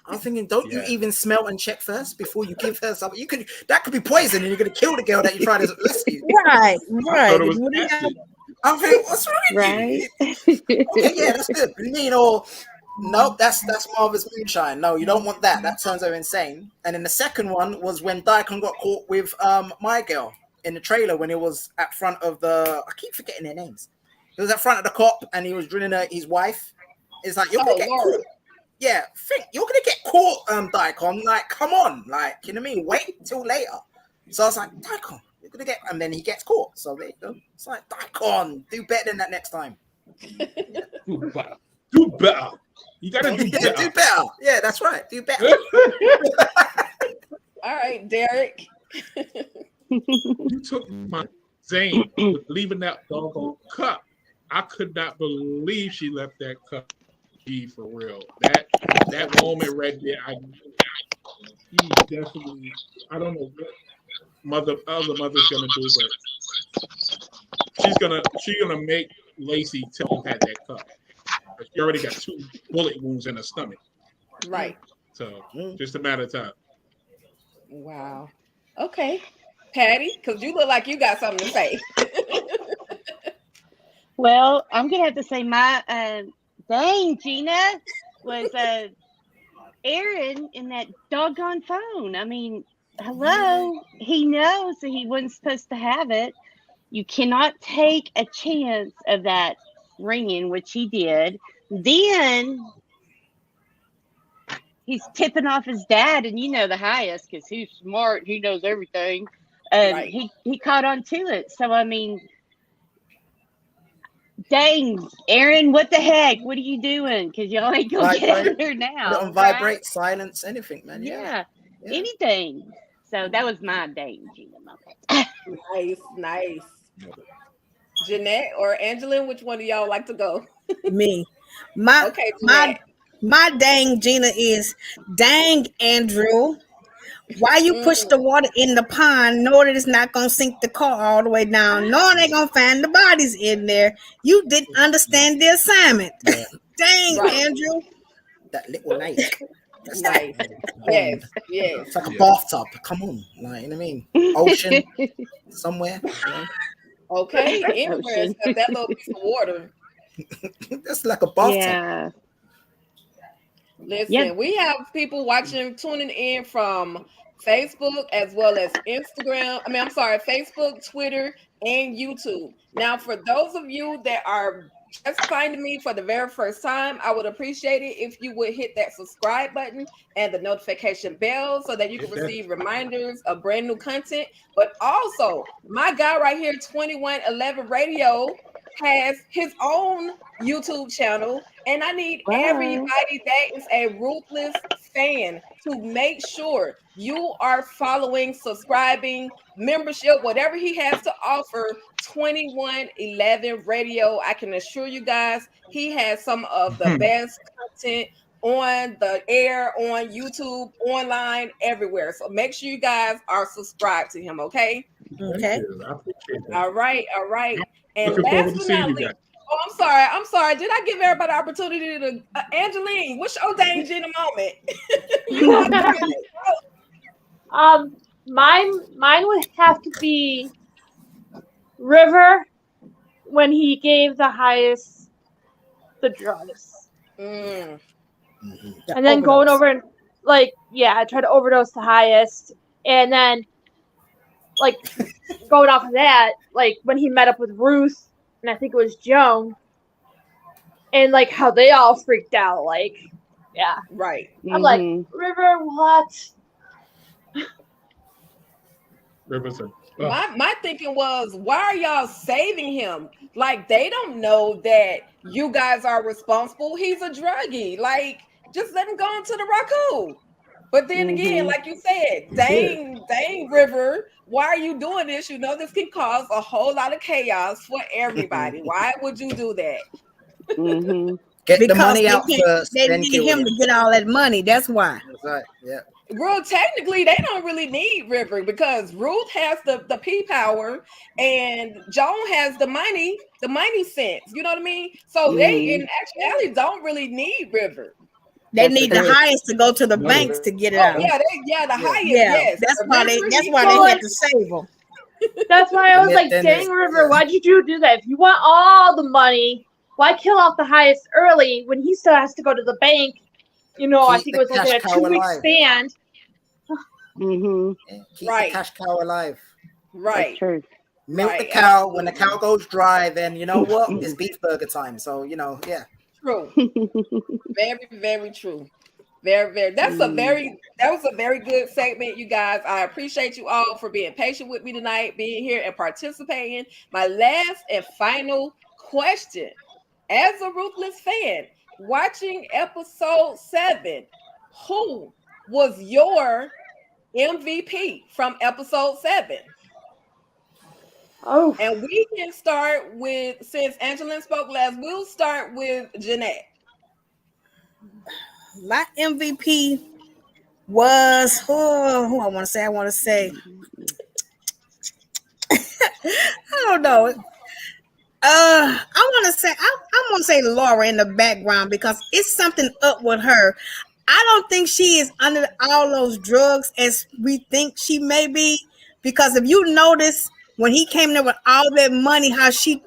I'm thinking, don't you even smell and check first before you give her something? That could be poison, and you're gonna kill the girl that you try to rescue. Right. I'm thinking, what's wrong with you? Okay, yeah, that's good. Nope, that's Marva's moonshine. No, you don't want that. That turns her insane. And then the second one was when Daikon got caught with my girl in the trailer when it was at front of I keep forgetting their names. He was at front of the cop and he was drilling his wife. It's like, you're gonna get caught. Yeah, you're gonna get caught, Daikon. Like, come on, like, you know what I mean? Wait till later. So I was like, Daikon, You're gonna get, and then he gets caught. So there you go. It's like, Daikon, do better than that next time. Do better. Do better. You gotta do better. Do better. Yeah, that's right. Do better. All right, Derek. You took my Zane with leaving that doggone cup. I could not believe she left that cup. For real, that moment right there, he definitely. I don't know what other mother's gonna do, but she's gonna make Lacey tell who had that cup. But she already got 2 bullet wounds in her stomach. Right. So just a matter of time. Wow. Okay, Patty, because you look like you got something to say. Well, I'm gonna have to say my dang, Gina, was Aaron in that doggone phone. I mean, hello, he knows that he wasn't supposed to have it. You cannot take a chance of that ringing, which he did. Then he's tipping off his dad, and you know the highest because he's smart. He knows everything. Right. He caught on to it. So, I mean, dang, Aaron, what the heck? What are you doing? Because y'all ain't going to get her now. Don't vibrate, silence, anything, man. Yeah, anything. So that was my dang Gina moment. Nice. Jeanette or Angeline, which one of y'all like to go? Me. Okay, my dang Gina is, dang Andrew, why you push the water in the pond knowing it's not gonna sink the car all the way down, knowing they're gonna find the bodies in there? You didn't understand the assignment. Yeah. Dang, Andrew. That little lake. Nice. Yes. It's like a bathtub. Come on, like, you know what I mean? Ocean somewhere. You know? Okay, anywhere except that little piece of water. That's like a bathtub. Yeah. Listen, we have people tuning in from Facebook as well as Instagram. Facebook, Twitter, and YouTube. Now, for those of you that are just finding me for the very first time, I would appreciate it if you would hit that subscribe button and the notification bell so that you can receive reminders of brand new content. But also, my guy right here, 2111 Radio, has his own YouTube channel, and I need everybody that is a Ruthless fan to make sure you are following, subscribing, membership, whatever he has to offer. 2111 Radio. I can assure you guys, he has some of the best content on the air, on YouTube, online, everywhere. So make sure you guys are subscribed to him, okay? Okay. All right. And Looking forward last to but seeing not you least, guys. I'm sorry. Did I give everybody the opportunity to Angeline? What's your dang Gina moment? Mine would have to be River when he gave the highest the drugs. Mm. And then going over and I tried to overdose the highest, and then going off of that, when he met up with Ruth and I think it was Joan, and how they all freaked out, right. I'm like, River, what? My thinking was, why are y'all saving him? They don't know that you guys are responsible. He's a druggie. Just let him go into the raccoon. But then again, like you said, dang, River, why are you doing this? You know, this can cause a whole lot of chaos for everybody. Why would you do that? Get because the money out first. They then need kill him to get all that money. That's why. That's right. Yeah. Well, technically, they don't really need River because Ruth has the P power and Joan has the money sense. You know what I mean? So they, in actuality, don't really need River. They need the highest to go to the banks to get it out. Yeah, the highest. Yeah, Yes, that's why they had to save them. That's why I was like, dang, River, why'd you do that? If you want all the money, why kill off the highest early when he still has to go to the bank? You know, I think it was in a 2-week span. Keep the cash cow alive. Right. That's true. Milk the cow. When the cow goes dry, then you know what? It's beef burger time. So, yeah. True. Very, very true. Very, very. That was a very good segment, you guys. I appreciate you all for being patient with me tonight, being here and participating. My last and final question. As a Ruthless fan, watching episode 7, who was your MVP from episode 7? Oh, and we can start with, since Angelina spoke last, we'll start with Jeanette. My MVP was who I want to say. I don't know. I want to say Laura in the background because it's something up with her. I don't think she is under all those drugs as we think she may be. Because if you notice when he came there with all that money, how she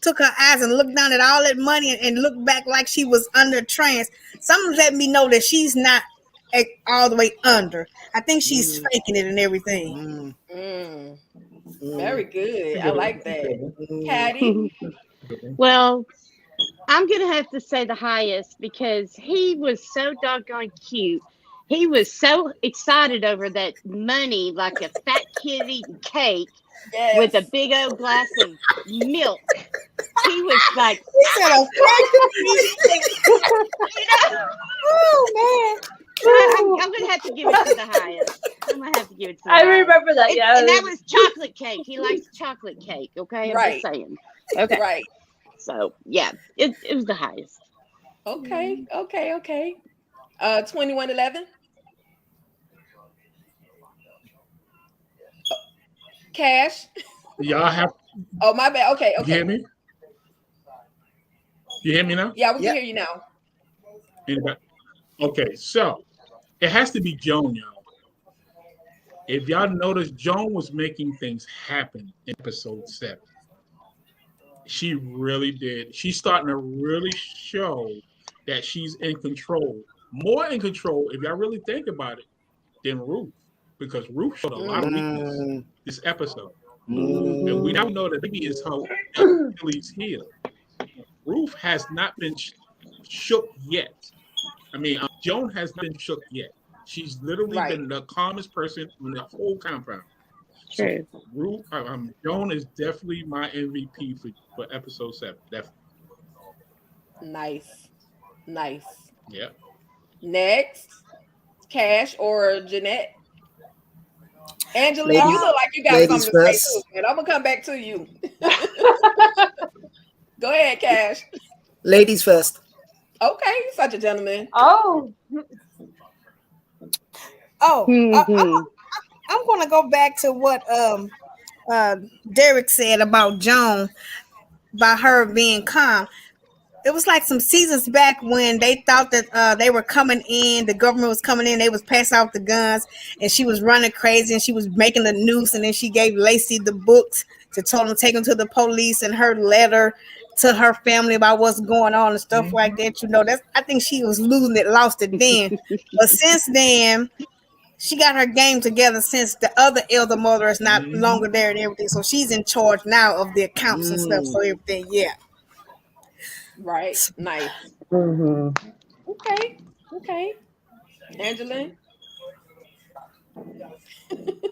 took her eyes and looked down at all that money and looked back like she was under trance. Something let me know that she's not all the way under. I think she's faking it and everything. Very good. I like that. Caddy? Well, I'm going to have to say the highest because he was so doggone cute. He was so excited over that money, like a fat kid eating cake with a big old glass of milk. He was like, oh man. I'm going to have to give it to the highest. I'm going to have to give it to the I highest. remember that, yeah. And that was chocolate cake. He likes chocolate cake, okay? I'm just saying. Okay. Right. So, yeah, it was the highest. Okay. 2111? Cash? Y'all have... Oh, my bad. Okay. You hear me? You hear me now? Yeah, we can hear you now. Anybody? Okay, so it has to be Joan, y'all. If y'all notice, Joan was making things happen in episode 7. She really did. She's starting to really show that she's in control. More in control, if y'all really think about it, than Ruth. Because Ruth showed a lot of weakness this episode. And we now know that maybe it's her Achilles heel. Ruth has not been shook yet. I mean, Joan has not been shook yet. She's literally been the calmest person in the whole compound. True. So Ruth, Joan is definitely my MVP for episode 7. Definitely. Nice. Yep. Next, Cash or Jeanette? Angela, you look like you got something to say too, and I'm gonna come back to you. Go ahead, Cash. Ladies first. Okay, you're such a gentleman. I'm going to go back to what Derek said about Joan, about her being calm. It was like some seasons back when they thought that they were coming in, the government was coming in, they was passing out the guns, and she was running crazy, and she was making the noose, and then she gave Lacey the books to tell them to take them to the police, and her letter to her family about what's going on and stuff like that. You know, I think she was lost it then. But since then, she got her game together since the other elder mother is not longer there and everything. So she's in charge now of the accounts and stuff. So everything, yeah. Right. Nice. Okay. Angela?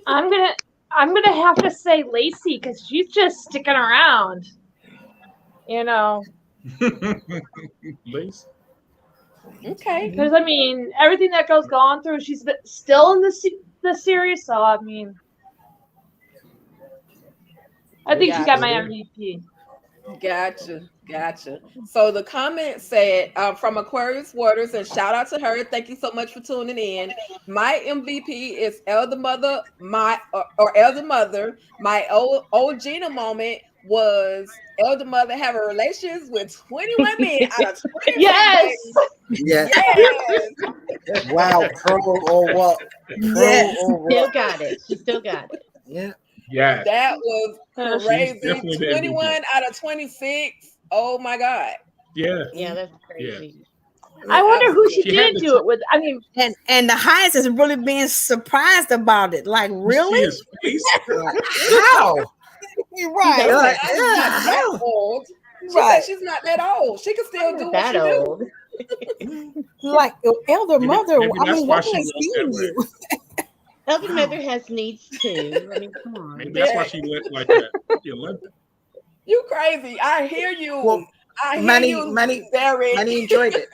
I'm gonna have to say Lacey because she's just sticking around. You know. Lacey. Okay. Because I mean, everything that girl's gone through, she's still in the series. So I mean, I think she got my MVP. Gotcha. So the comment said from Aquarius Waters, and shout out to her. Thank you so much for tuning in. My MVP is Elder Mother. My old Gina moment was Elder Mother having relations with 21 men out of 20. Yes. Yes. Wow, pro or what? Yes. Still got it. She still got it. Yeah. Yeah. That was crazy. 21 out of 26. Oh my God. Yeah. Yeah, that's crazy. Yeah. I wonder who she did do it with. I mean, and the highest is really being surprised about it. Like, really? His face? How? You're right. Like, I'm not that old. She said she's not that old. She can still do what she do. Like elder mother. Maybe I that's mean, why what she am I left seeing that way. you? Elder Mother has needs too. I mean, come on. Maybe that's why she left like that. You left it. You crazy. I hear you. Well, I hear Manny you, Derek. enjoyed it.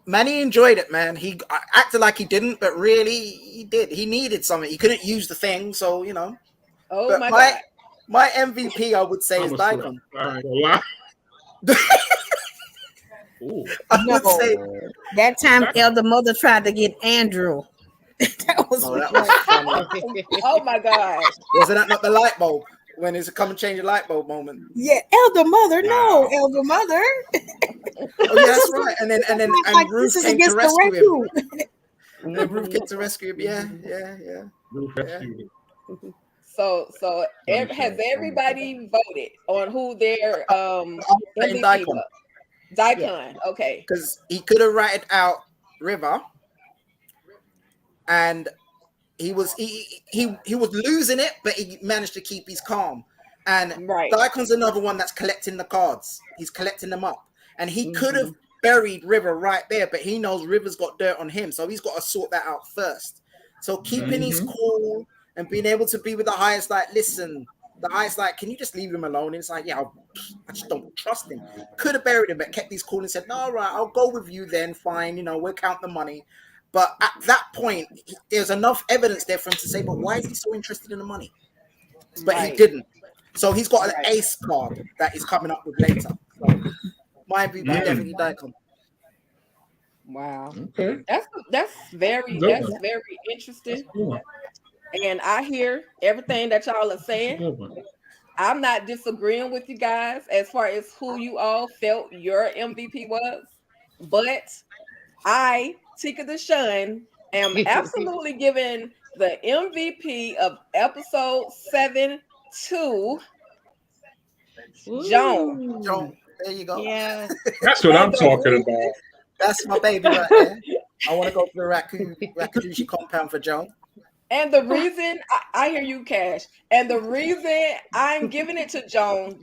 Manny enjoyed it, man. He acted like he didn't, but really he did. He needed something. He couldn't use the thing, so you know. Oh But my God. my MVP, I would say, is I'm a sweat. Daikon. All right, a lot. I would say That time elder mother tried to get Andrew. That was funny. Oh my gosh. Wasn't that not the light bulb? When it's a come and change the light bulb moment. Yeah, elder mother, no, elder mother. Oh yeah, that's right. And then like, Ruth this is came to against the rescue him. rescue. And Ruth came to rescue him. Yeah. Ruth rescued him. So has everybody voted on who their MVP Daikon. was? Daikon, okay. Because he could have ratted out River, and he was losing it, but he managed to keep his calm. And Daikon's another one that's collecting the cards. He's collecting them up, and he could have buried River right there, but he knows River's got dirt on him, so he's got to sort that out first. So keeping his cool and being able to be with the highest, like, listen, the highest, like, can you just leave him alone? And it's like, yeah, I just don't trust him. Could have buried him, but kept his cool and said, no, all right, I'll go with you then. Fine, you know, we'll count the money. But at that point, there's enough evidence there for him to say, but why is he so interested in the money? But he didn't. So he's got an ace card that he's coming up with later. So my MVP definitely Daikon. Wow. Okay. That's very interesting. And I hear everything that y'all are saying. I'm not disagreeing with you guys as far as who you all felt your MVP was, but I, Tika Deshawn, am absolutely giving the MVP of episode 7 to Joan. Joan, there you go. Yeah. That's what I'm talking about. That's my baby right there. I want to go to the Rakadushi compound for Joan. And the reason I hear you, Cash, and the reason I'm giving it to Joan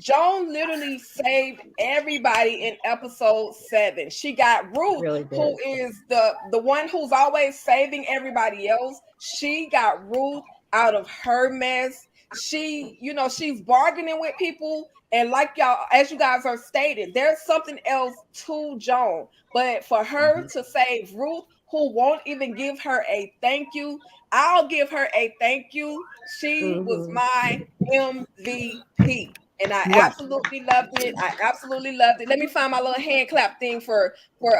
literally saved everybody in episode 7. She got Ruth, who is the one who's always saving everybody else. She got Ruth out of her mess. She, you know, she's bargaining with people. And like y'all, as you guys are stated, there's something else to Joan. But for her to save Ruth, who won't even give her a thank you, I'll give her a thank you. She was my MVP. And I absolutely loved it. Let me find my little hand clap thing for for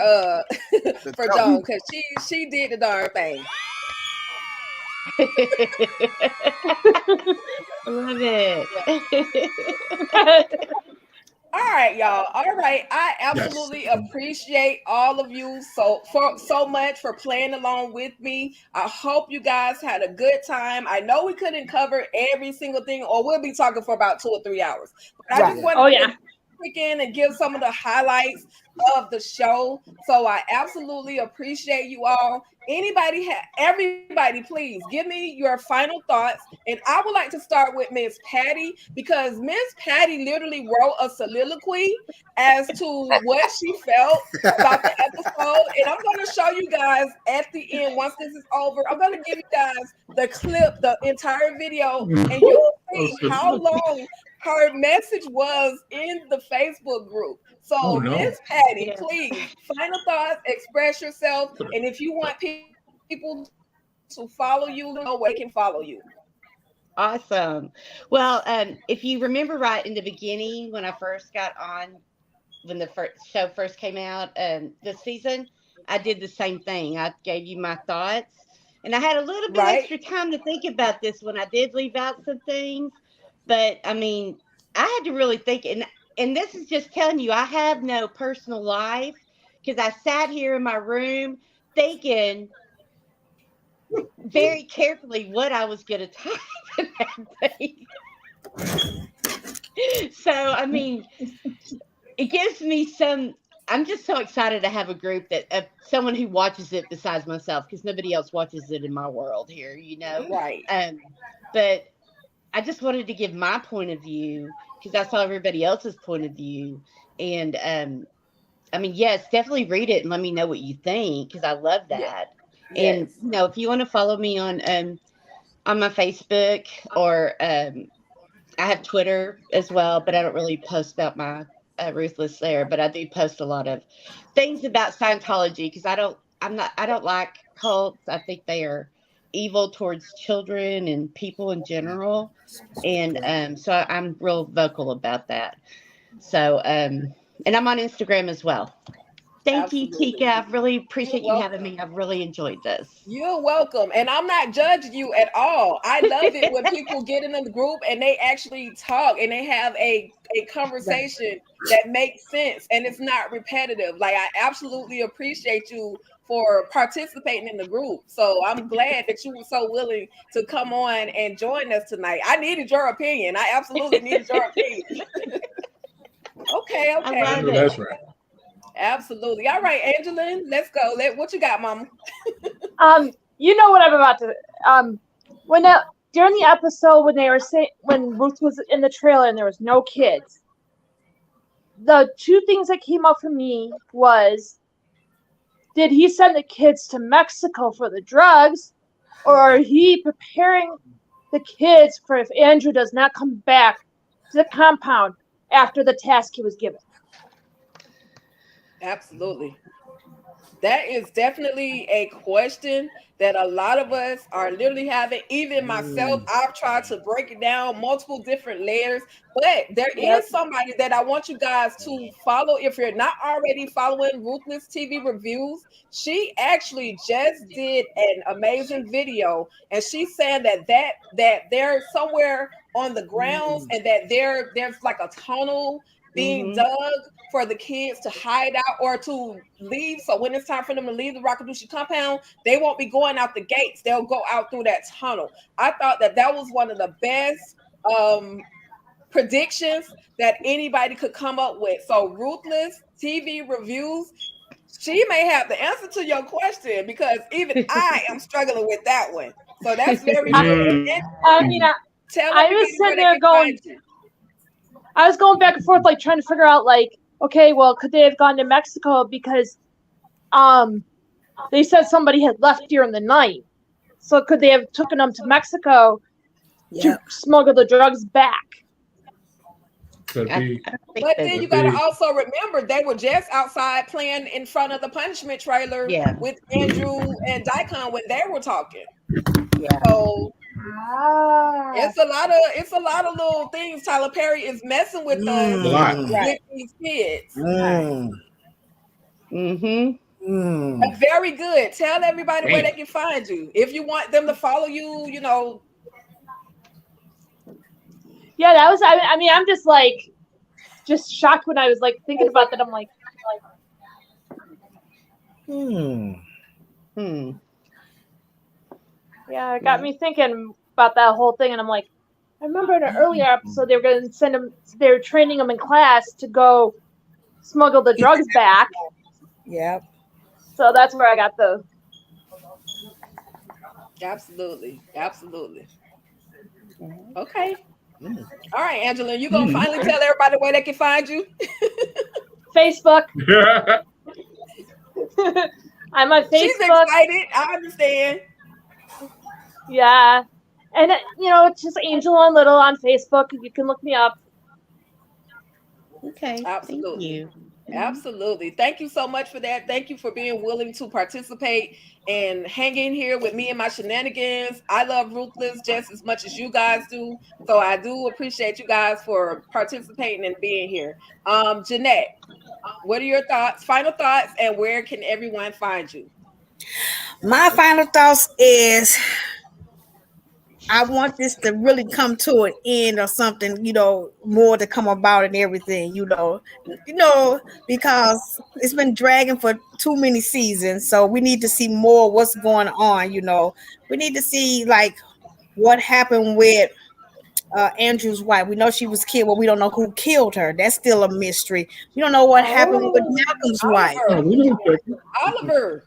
Joan, because she did the darn thing. Love it. All right, y'all. All right. I absolutely appreciate all of you so much for playing along with me. I hope you guys had a good time. I know we couldn't cover every single thing, or we'll be talking for about 2 or 3 hours. But I just wanted to kick in and give some of the highlights of the show. So I absolutely appreciate you all. Everybody, please give me your final thoughts. And I would like to start with Miss Patty, because Miss Patty literally wrote a soliloquy as to what she felt about the episode. And I'm going to show you guys at the end, once this is over, I'm going to give you guys the clip, the entire video, and you'll see how long her message was in the Facebook group. So, Miss Patty, please, final thoughts, express yourself, and if you want people to follow you, know where they can follow you. Awesome. Well, if you remember right in the beginning when I first got on, when the show first came out this season, I did the same thing. I gave you my thoughts, and I had a little bit extra time to think about this when I did leave out some things. But I mean, I had to really think, and this is just telling you, I have no personal life, because I sat here in my room thinking very carefully what I was going to type in that thing. So, I mean, it gives me I'm just so excited to have a group that someone who watches it besides myself, because nobody else watches it in my world here, you know? Right. But I just wanted to give my point of view, because I saw everybody else's point of view. And I mean, yes, definitely read it and let me know what you think because I love that. And if you want to follow me on my Facebook or I have Twitter as well, but I don't really post about my Ruthless there. But I do post a lot of things about Scientology because I don't like cults. I think they are evil towards children and people in general, and so I'm real vocal about that. So and I'm on Instagram as well. Thank you, Tika. I really appreciate you having me. I've really enjoyed this. You're welcome. And I'm not judging you at all. I love it when people get in the group and they actually talk and they have a conversation that makes sense and it's not repetitive. Like, I absolutely appreciate you for participating in the group. So I'm glad that you were so willing to come on and join us tonight. I needed your opinion. I absolutely needed your opinion. Okay. I know that's right. Absolutely. All right, Angeline, let's go. What you got, Mama? You know what I'm about to. During the episode when they were saying when Ruth was in the trailer and there was no kids, the two things that came up for me was, did he send the kids to Mexico for the drugs, or are he preparing the kids for if Andrew does not come back to the compound after the task he was given? Absolutely. That is definitely a question that a lot of us are literally having. Even myself, I've tried to break it down multiple different layers, but there is somebody that I want you guys to follow. If you're not already following Ruthless TV Reviews, she actually just did an amazing video, and she's saying that they're somewhere on the grounds and that there's like a tunnel being dug for the kids to hide out or to leave. So when it's time for them to leave the Rakadushi compound, they won't be going out the gates. They'll go out through that tunnel. I thought that was one of the best predictions that anybody could come up with. So Ruthless TV Reviews, she may have the answer to your question because even I am struggling with that one. So that's very good. I mean, I was sitting there going, I was going back and forth, like trying to figure out, like, okay, well, could they have gone to Mexico because they said somebody had left during the night. So could they have taken them to Mexico to smuggle the drugs back? Could be. But then you got to also remember they were just outside playing in front of the punishment trailer with Andrew and Daikon when they were talking. So it's a lot of little things. Tyler Perry is messing with us with these kids. Very good. Tell everybody where they can find you if you want them to follow you. You know. Yeah, that was. I mean, I'm just shocked when I was like thinking about that. I'm like. Yeah, it got me thinking about that whole thing, and I'm like, I remember in an earlier episode they were going to send them. They were training them in class to go smuggle the drugs back. Yep. So that's where I got the. Absolutely. Okay. All right, Angela, you gonna finally tell everybody where they can find you? Facebook. I'm on Facebook. She's excited. I understand. Yeah, and it's just Angela Little on Facebook. You can look me up. Okay. Absolutely. Thank you. Absolutely. Thank you so much for that. Thank you for being willing to participate and hang in here with me and my shenanigans. I love Ruthless just as much as you guys do. So I do appreciate you guys for participating and being here. Jeanette, what are your thoughts, final thoughts, and where can everyone find you? My final thoughts is I want this to really come to an end or something, more to come about and everything, because it's been dragging for too many seasons. So we need to see more what's going on, We need to see like what happened with Andrew's wife. We know she was killed, but we don't know who killed her. That's still a mystery. We don't know what happened with Malcolm's wife. Oliver.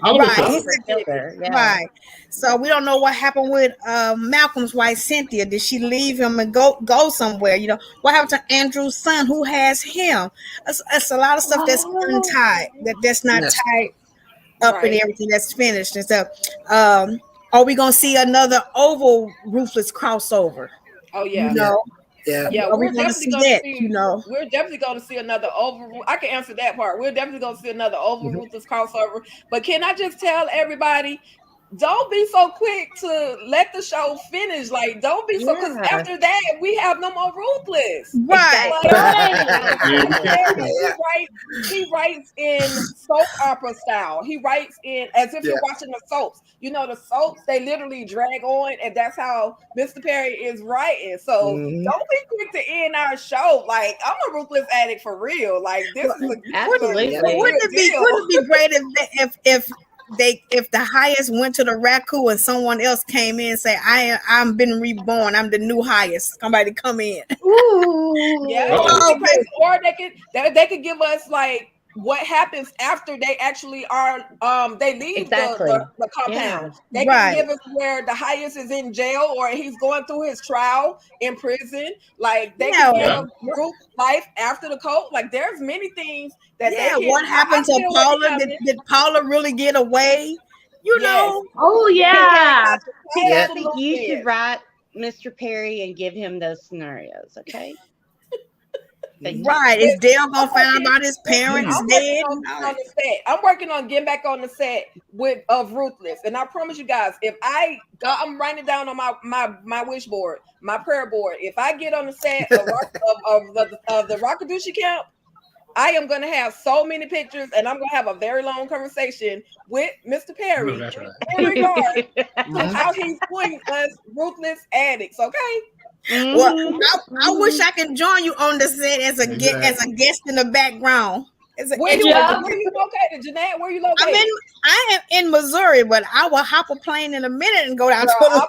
Oliver Right. killed He's her. Killed her, yeah. right. So we don't know what happened with Malcolm's wife Cynthia. Did she leave him and go somewhere? You know, what happened to Andrew's son who has him? It's a lot of stuff that's untied, that's not Yes. tied up in Right. everything that's finished and stuff. Are we gonna see another Oval Ruthless crossover? Oh You yeah. Yeah. know, Yeah. Yeah, are we we're gonna definitely see going to that? see. You know, We're definitely going to see another over. I can answer that part. We're definitely going to see another over Ruthless crossover. But can I just tell everybody, don't be so quick to let the show finish. Like, don't be so, because Yeah. after that we have no more Ruthless. right? Like, Right. Yeah, we can't Perry, finish. he writes in soap opera style. He writes in as if Yeah. you're watching the soaps. You know, the soaps, they literally drag on, and that's how Mr. Perry is writing. So don't be quick to end our show. Like, I'm a Ruthless addict for real. Like, this is a Absolutely. real Wouldn't it be? deal. Wouldn't it be great if the highest went to the Raku and someone else came in and say, I'm been reborn. I'm the new highest. Somebody come in. Ooh. Yeah, Uh-oh. that would be crazy. Or they could give us like what happens after they actually are they leave Exactly. the compound. Yeah. They Right. can give us where the highest is in jail or he's going through his trial in prison. Like they Yeah. can give Yeah. group life after the cult. Like there's many things that Yeah. they can. What happened to feel where they Paula? come Did, in. did Paula really get away? You Yes. know, Oh Yeah. yeah. See, I Yeah. think you should Yes. write Mr. Perry and give him those scenarios, okay? Thank you. right? Is Dale gonna I'm find out working- about his parents I'm dead? working on the set. I'm working on getting back on the set of Ruthless, and I promise you guys, if I'm writing it down on my wish board, my prayer board. If I get on the set of the Rockadushi camp, I am going to have so many pictures, and I'm going to have a very long conversation with Mr. Perry That's right. in regard to how he's doing us Ruthless addicts. Okay. Well, Mhm. I wish I could join you on the set as a guest in the background. Where you located, Jeanette? Where you located? I am in Missouri, but I will hop a plane in a minute and go down to Atlanta.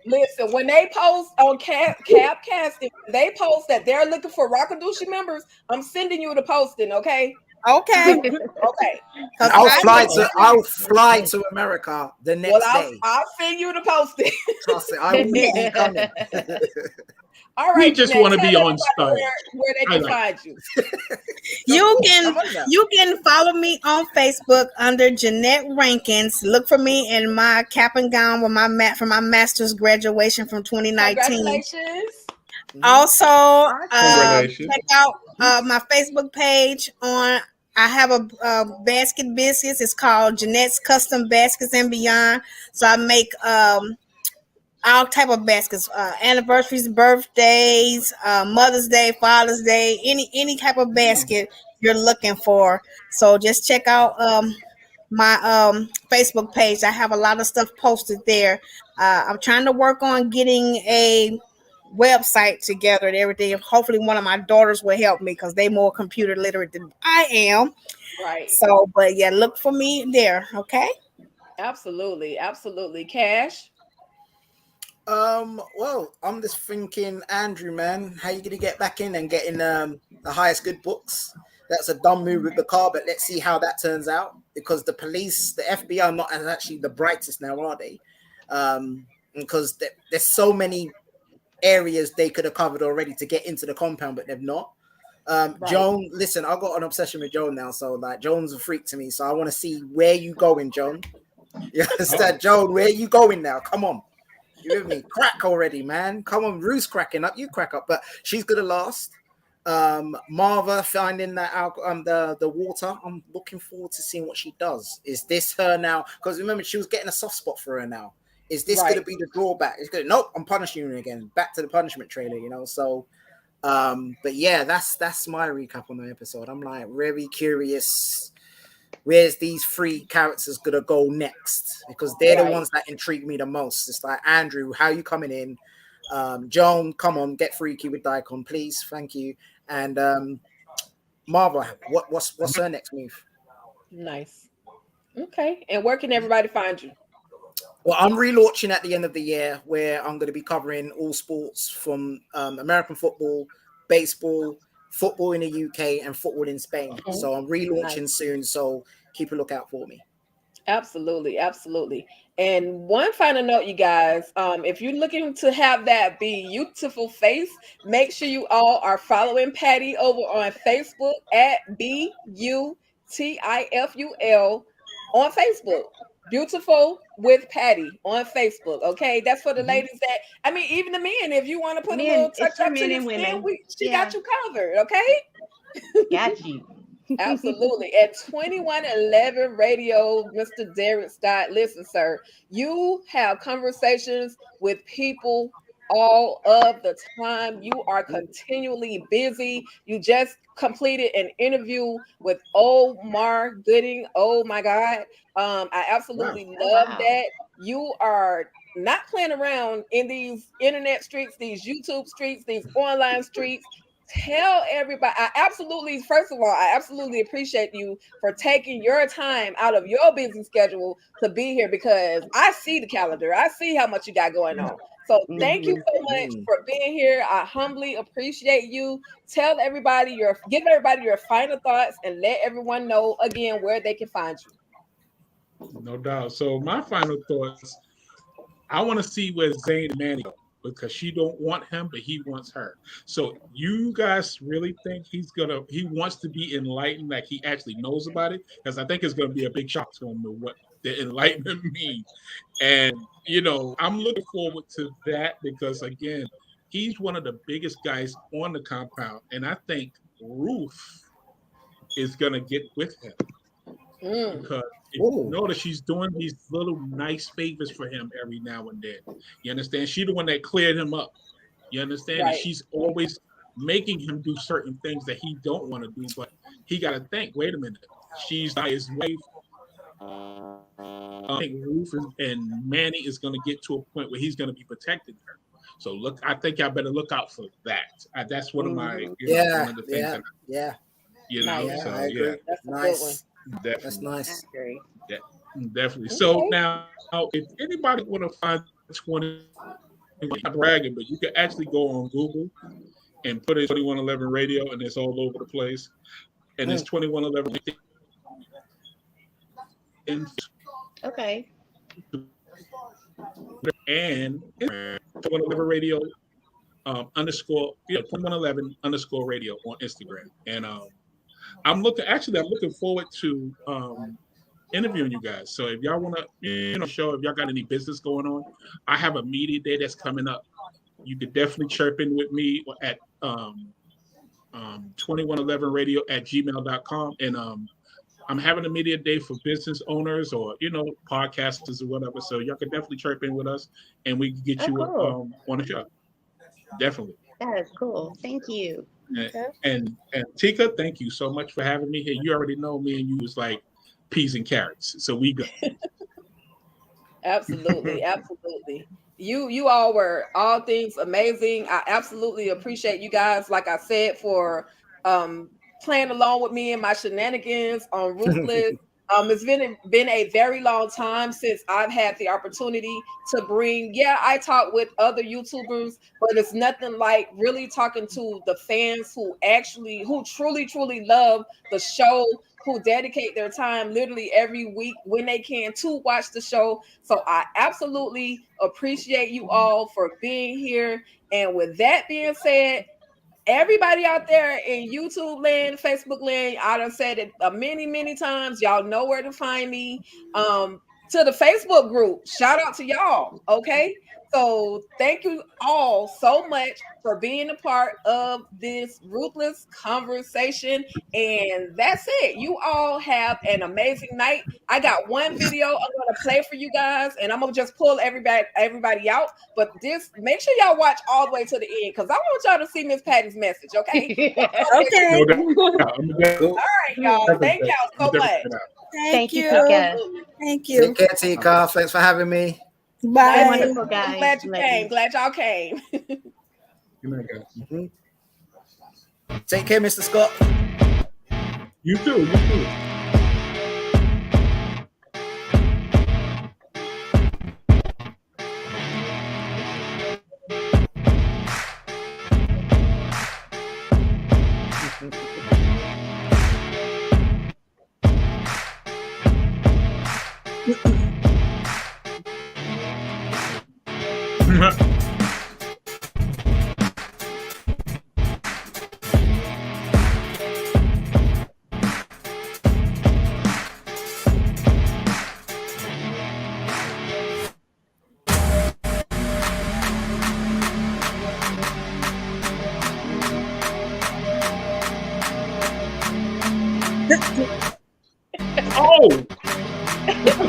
Listen, when they post on Cab Casting, they post that they're looking for Rockadushi members. I'm sending you the posting, okay? Okay. Okay. I'll fly to America the next day. I'll send you the posting. Trust it, I will be coming. All right. We just Jeanette, want to tell be on everybody stage. where they can find you. You can follow me on Facebook under Jeanette Rankins. Look for me in my cap and gown with for my master's graduation from 2019. Congratulations. Also, Congratulations. check out my Facebook page on. I have a basket business. It's called Jeanette's Custom Baskets and Beyond. So I make all type of baskets, anniversaries, birthdays, Mother's Day, Father's Day, any type of basket you're looking for. So just check out my Facebook page. I have a lot of stuff posted there. I'm trying to work on getting a website together and everything. Hopefully one of my daughters will help me because they're more computer literate than I am. Right. So, but yeah, look for me there. Okay. Absolutely. Cash. Well, I'm just thinking, Andrew, man, how you gonna get back in and getting the highest good books? That's a dumb move with the car, but let's see how that turns out. Because the police, the FBI, are not actually the brightest now, are they? Because there's so many areas they could have covered already to get into the compound, but they've not. Right. Joan, listen, I've got an obsession with Joan now, so like Joan's a freak to me. So I want to see where you going, Joan. You understand, Joan? Where you going now? Come on. You with me? Crack already, man. Come on, Rue's cracking up. You crack up, but she's gonna last. Marva finding that the water. I'm looking forward to seeing what she does. Is this her now? Because remember, she was getting a soft spot for her now. Is this gonna be the drawback? It's gonna nope. I'm punishing you again. Back to the punishment trailer, you know. So, but yeah, that's my recap on the episode. I'm like very curious. Where's these three characters gonna go next? Because they're the ones that intrigue me the most. It's like, Andrew, how you coming in? Joan, come on, get freaky with Daikon, please, thank you. And Marva, what's her next move? Nice. Okay, and where can everybody find you? Well, I'm relaunching at the end of the year, where I'm going to be covering all sports from American football, baseball, football in the UK, and football in Spain. So I'm relaunching soon. So keep a lookout for me. Absolutely, absolutely. And one final note, you guys, if you're looking to have that beautiful face, make sure you all are following Patty over on Facebook at BUTIFUL on Facebook. Beautiful with Patty on Facebook. Okay, that's for the ladies that, I mean, even the men, if you want to put a little Men, touch it's for up to men your and skin, women. she got Yeah, you covered. Okay. got you. Absolutely. At 2111 Radio, Mr. Derek Scott, listen, sir, you have conversations with people all of the time. You are continually busy. You just completed an interview with Omar Gooding. Oh my God. I Wow. absolutely Oh love wow. that. You are not playing around in these internet streets, these YouTube streets, these online streets. Tell everybody. I absolutely, first of all, I absolutely appreciate you for taking your time out of your busy schedule to be here because I see the calendar. I see how much you got going on. So thank you Hmm. so much for being here. I humbly appreciate you. Tell everybody give everybody your final thoughts and let everyone know again where they can find you. No doubt. So my final thoughts, I want to see where Zayn and Manny go because she don't want him, but he wants her. So you guys really think he wants to be enlightened, like he actually knows about it? Because I think it's gonna be a big shock to him to what the enlightenment means. And I'm looking forward to that because again, he's one of the biggest guys on the compound, and I think Ruth is gonna get with him because if you Oh, notice she's doing these little nice favors for him every now and then. You understand? She's the one that cleared him up. You understand? And Right. she's always making him do certain things that he don't want to do, but he got to think. Wait a minute, she's not his wife. I think and Manny is going to get to a point where he's going to be protecting her. So look, I think I better look out for that. That's one of my, one of the things that Nice. So I agree. That's a Nice. definitely. That's nice. I agree. Yeah, definitely. So Okay. now, if anybody want to find 20, not bragging, but you can actually go on Google and put in 2111 Radio, and it's all over the place. And it's 2111 Okay. and 2111 Radio underscore 2111 underscore Radio on Instagram. And I'm looking forward to interviewing you guys. So if y'all want to, show if y'all got any business going on, I have a media day that's coming up. You could definitely chirp in with me at 2111radio at gmail.com. And I'm having a media day for business owners or, podcasters or whatever. So y'all can definitely chirp in with us and we can get you Cool. on the show. Definitely. That is cool. Thank you. And Tika, thank you so much for having me here. You already know me and you was like peas and carrots. So we go. Absolutely, absolutely. You all were all things amazing. I absolutely appreciate you guys, like I said, for playing along with me and my shenanigans on Ruthless. It's been a very long time since I've had the opportunity to bring. Yeah, I talk with other YouTubers, but it's nothing like really talking to the fans who truly love the show, who dedicate their time literally every week when they can to watch the show. So I absolutely appreciate you all for being here. And with that being said, everybody out there in YouTube land, Facebook land, I done said it many times. Y'all know where to find me. To the Facebook group, shout out to y'all. Okay, so thank you all so much for being a part of this Ruthless conversation. And that's it. You all have an amazing night. I got one video I'm gonna play for you guys, and I'm gonna just pull everybody out. But make sure y'all watch all the way to the end because I want y'all to see Miss Patty's message. Okay. Okay. All right, y'all. Thank y'all so much. Thank you. Tika. Thank you. Take care, Tika. Thanks for having me. Bye. Wonderful, guys. I'm glad you came. Glad y'all came. Take care, Mr. Scott. You too. You too.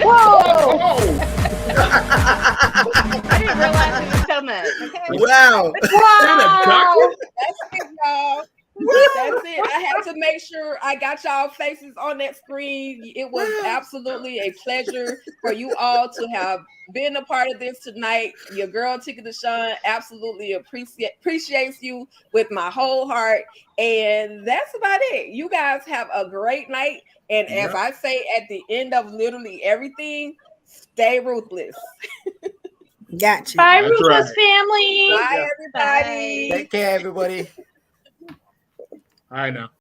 Whoa! I didn't realize it was so much. Okay. Wow. Wow! That's it, y'all. That's it. I had to make sure I got y'all faces on that screen. It was absolutely a pleasure for you all to have been a part of this tonight. Your girl Tika Deshawn absolutely appreciates you with my whole heart. And that's about it. You guys have a great night. And as I say at the end of literally everything, stay ruthless. Gotcha. Bye, That's Ruthless right. family. Bye, everybody. Take care, everybody. I know.